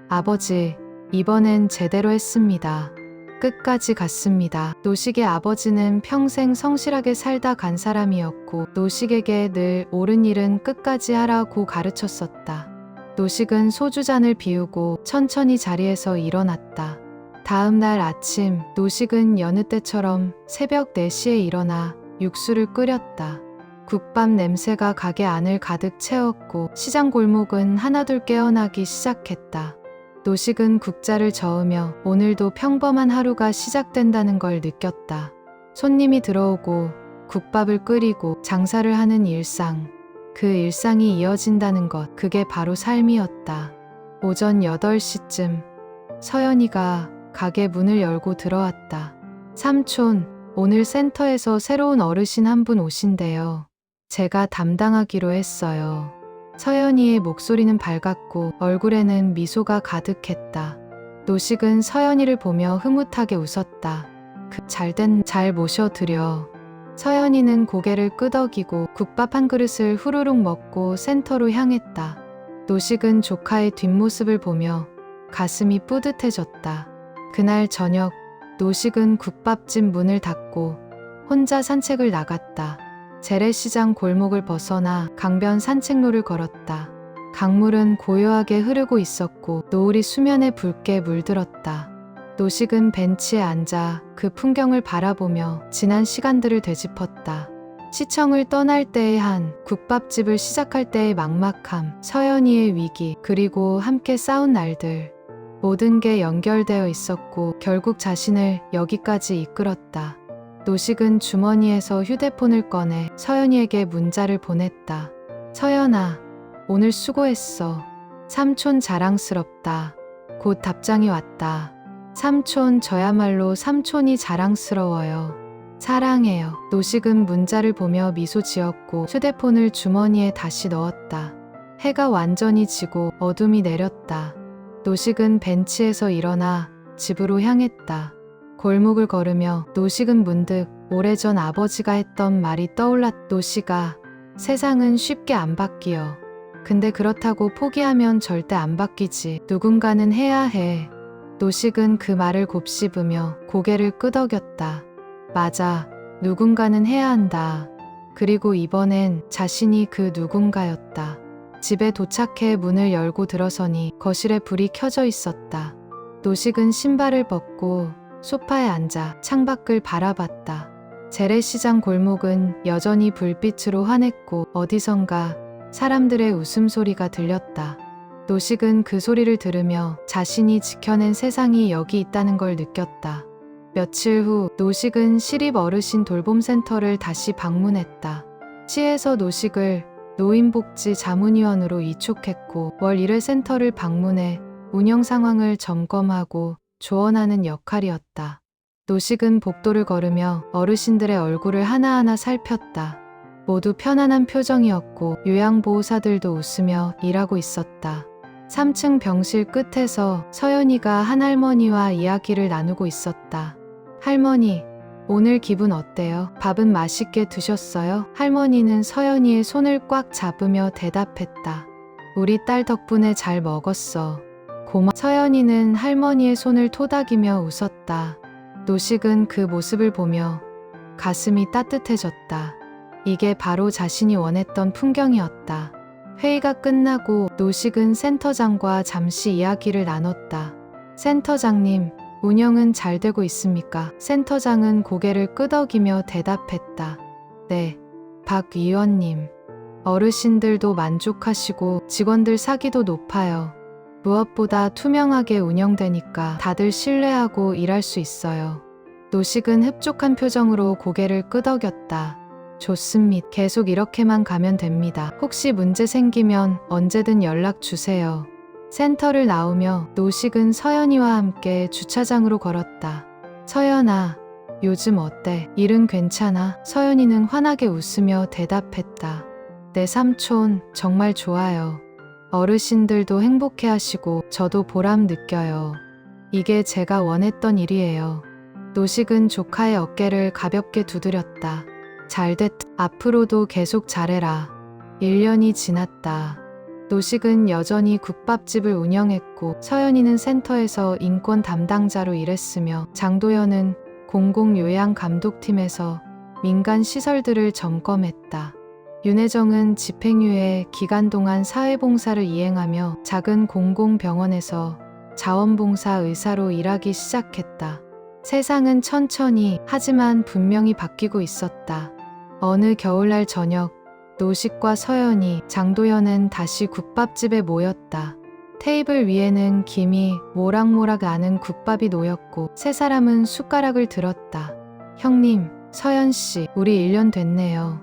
아버지, 이번엔 제대로 했습니다. 끝까지 갔습니다. 노식의 아버지는 평생 성실하게 살다 간 사람이었고 노식에게 늘 옳은 일은 끝까지 하라고 가르쳤었다. 노식은 소주잔을 비우고 천천히 자리에서 일어났다. 다음 날 아침 노식은 여느 때처럼 새벽 4시에 일어나 육수를 끓였다. 국밥 냄새가 가게 안을 가득 채웠고 시장 골목은 하나둘 깨어나기 시작했다. 노식은 국자를 저으며 오늘도 평범한 하루가 시작된다는 걸 느꼈다. 손님이 들어오고 국밥을 끓이고 장사를 하는 일상. 그 일상이 이어진다는 것, 그게 바로 삶이었다. 오전 8시쯤 서연이가 가게 문을 열고 들어왔다. 삼촌, 오늘 센터에서 새로운 어르신 한 분 오신대요. 제가 담당하기로 했어요. 서연이의 목소리는 밝았고 얼굴에는 미소가 가득했다. 노식은 서연이를 보며 흐뭇하게 웃었다. 잘 모셔드려. 서연이는 고개를 끄덕이고 국밥 한 그릇을 후루룩 먹고 센터로 향했다. 노식은 조카의 뒷모습을 보며 가슴이 뿌듯해졌다. 그날 저녁, 노식은 국밥집 문을 닫고 혼자 산책을 나갔다. 재래시장 골목을 벗어나 강변 산책로를 걸었다. 강물은 고요하게 흐르고 있었고 노을이 수면에 붉게 물들었다. 노식은 벤치에 앉아 그 풍경을 바라보며 지난 시간들을 되짚었다. 시청을 떠날 때의 한, 국밥집을 시작할 때의 막막함, 서연이의 위기, 그리고 함께 싸운 날들. 모든 게 연결되어 있었고 결국 자신을 여기까지 이끌었다. 노식은 주머니에서 휴대폰을 꺼내 서연이에게 문자를 보냈다. 서연아, 오늘 수고했어. 삼촌 자랑스럽다. 곧 답장이 왔다. 삼촌, 저야말로 삼촌이 자랑스러워요. 사랑해요. 노식은 문자를 보며 미소 지었고 휴대폰을 주머니에 다시 넣었다. 해가 완전히 지고 어둠이 내렸다. 노식은 벤치에서 일어나 집으로 향했다. 골목을 걸으며 노식은 문득 오래전 아버지가 했던 말이 떠올랐다. 노식아, 세상은 쉽게 안 바뀌어. 근데 그렇다고 포기하면 절대 안 바뀌지. 누군가는 해야 해. 노식은 그 말을 곱씹으며 고개를 끄덕였다. 맞아, 누군가는 해야 한다. 그리고 이번엔 자신이 그 누군가였다. 집에 도착해 문을 열고 들어서니 거실에 불이 켜져 있었다. 노식은 신발을 벗고 소파에 앉아 창밖을 바라봤다. 재래시장 골목은 여전히 불빛으로 환했고 어디선가 사람들의 웃음소리가 들렸다. 노식은 그 소리를 들으며 자신이 지켜낸 세상이 여기 있다는 걸 느꼈다. 며칠 후 노식은 시립 어르신 돌봄센터를 다시 방문했다. 시에서 노식을 노인복지 자문위원으로 위촉했고 월 1회 센터를 방문해 운영 상황을 점검하고 조언하는 역할이었다. 노식은 복도를 걸으며 어르신들의 얼굴을 하나하나 살폈다. 모두 편안한 표정이었고 요양보호사들도 웃으며 일하고 있었다. 3층 병실 끝에서 서연이가 한 할머니와 이야기를 나누고 있었다. 할머니, 오늘 기분 어때요? 밥은 맛있게 드셨어요? 할머니는 서연이의 손을 꽉 잡으며 대답했다. 우리 딸 덕분에 잘 먹었어. 고마. 서연이는 할머니의 손을 토닥이며 웃었다. 노식은 그 모습을 보며 가슴이 따뜻해졌다. 이게 바로 자신이 원했던 풍경이었다. 회의가 끝나고 노식은 센터장과 잠시 이야기를 나눴다. 센터장님, 운영은 잘 되고 있습니까? 센터장은 고개를 끄덕이며 대답했다. 네, 박 위원님. 어르신들도 만족하시고 직원들 사기도 높아요. 무엇보다 투명하게 운영되니까 다들 신뢰하고 일할 수 있어요. 노식은 흡족한 표정으로 고개를 끄덕였다. 좋습니다. 계속 이렇게만 가면 됩니다. 혹시 문제 생기면 언제든 연락 주세요. 센터를 나오며 노식은 서연이와 함께 주차장으로 걸었다. 서연아, 요즘 어때? 일은 괜찮아? 서연이는 환하게 웃으며 대답했다. 내 삼촌 정말 좋아요. 어르신들도 행복해 하시고 저도 보람 느껴요. 이게 제가 원했던 일이에요. 노식은 조카의 어깨를 가볍게 두드렸다. 잘됐다. 앞으로도 계속 잘해라. 1년이 지났다. 노식은 여전히 국밥집을 운영했고 서연이는 센터에서 인권 담당자로 일했으며 장도연은 공공요양감독팀에서 민간 시설들을 점검했다. 윤혜정은 집행유예 기간 동안 사회봉사를 이행하며 작은 공공병원에서 자원봉사 의사로 일하기 시작했다. 세상은 천천히 하지만 분명히 바뀌고 있었다. 어느 겨울날 저녁, 노식과 서연이, 장도연은 다시 국밥집에 모였다. 테이블 위에는 김이 모락모락 나는 국밥이 놓였고 세 사람은 숟가락을 들었다. 형님, 서연씨, 우리 1년 됐네요.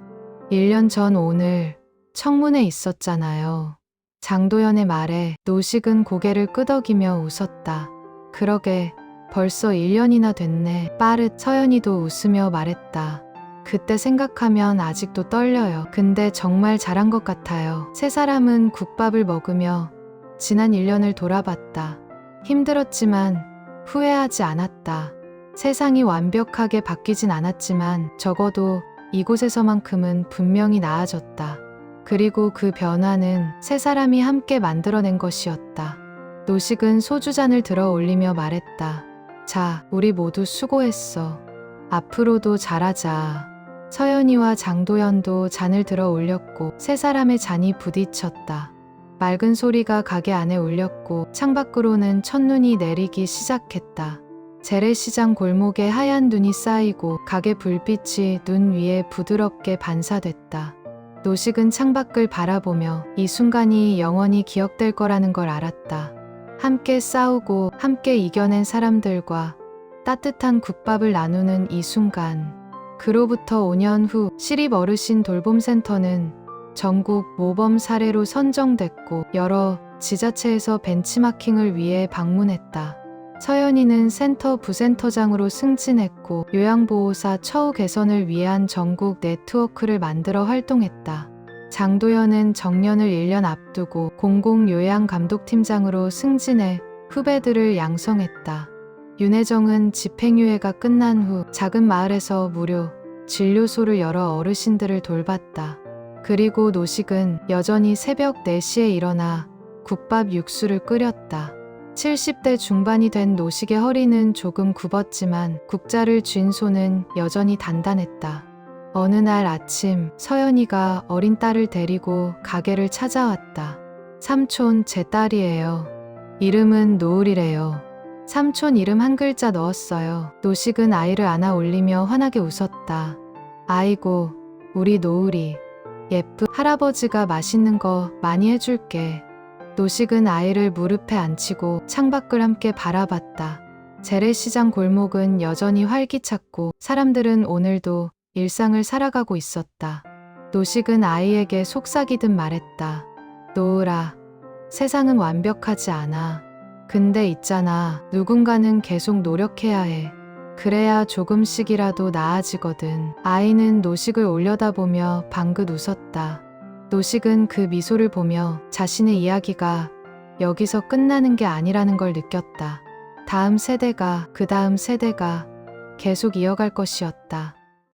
1년 전 오늘 청문회 있었잖아요. 장도연의 말에 노식은 고개를 끄덕이며 웃었다. 그러게, 벌써 1년이나 됐네. 빠르. 서연이도 웃으며 말했다. 그때 생각하면 아직도 떨려요. 근데 정말 잘한 것 같아요. 세 사람은 국밥을 먹으며 지난 1년을 돌아봤다. 힘들었지만 후회하지 않았다. 세상이 완벽하게 바뀌진 않았지만 적어도 이곳에서만큼은 분명히 나아졌다. 그리고 그 변화는 세 사람이 함께 만들어낸 것이었다. 노식은 소주잔을 들어 올리며 말했다. 자, 우리 모두 수고했어. 앞으로도 잘하자. 서연이와 장도연도 잔을 들어 올렸고 세 사람의 잔이 부딪혔다. 맑은 소리가 가게 안에 울렸고 창밖으로는 첫눈이 내리기 시작했다. 재래시장 골목에 하얀 눈이 쌓이고 가게 불빛이 눈 위에 부드럽게 반사됐다. 노식은 창밖을 바라보며 이 순간이 영원히 기억될 거라는 걸 알았다. 함께 싸우고 함께 이겨낸 사람들과 따뜻한 국밥을 나누는 이 순간. 그로부터 5년 후 시립 어르신 돌봄센터는 전국 모범 사례로 선정됐고 여러 지자체에서 벤치마킹을 위해 방문했다. 서연이는 센터 부센터장으로 승진했고 요양보호사 처우 개선을 위한 전국 네트워크를 만들어 활동했다. 장도연은 정년을 1년 앞두고 공공요양감독팀장으로 승진해 후배들을 양성했다. 윤혜정은 집행유예가 끝난 후 작은 마을에서 무료 진료소를 열어 어르신들을 돌봤다. 그리고 노식은 여전히 새벽 4시에 일어나 국밥 육수를 끓였다. 70대 중반이 된 노식의 허리는 조금 굽었지만 국자를 쥔 손은 여전히 단단했다. 어느 날 아침 서연이가 어린 딸을 데리고 가게를 찾아왔다. 삼촌, 제 딸이에요. 이름은 노을이래요. 삼촌 이름 한 글자 넣었어요. 노식은 아이를 안아 올리며 환하게 웃었다. 아이고, 우리 노을이. 예쁘. 할아버지가 맛있는 거 많이 해줄게. 노식은 아이를 무릎에 앉히고 창밖을 함께 바라봤다. 재래시장 골목은 여전히 활기찼고 사람들은 오늘도 일상을 살아가고 있었다. 노식은 아이에게 속삭이듯 말했다. 노을아, 세상은 완벽하지 않아. 근데 있잖아, 누군가는 계속 노력해야 해. 그래야 조금씩이라도 나아지거든. 아이는 노식을 올려다보며 방긋 웃었다. 노식은 그 미소를 보며 자신의 이야기가 여기서 끝나는 게 아니라는 걸 느꼈다. 다음 세대가, 그 다음 세대가 계속 이어갈 것이었다.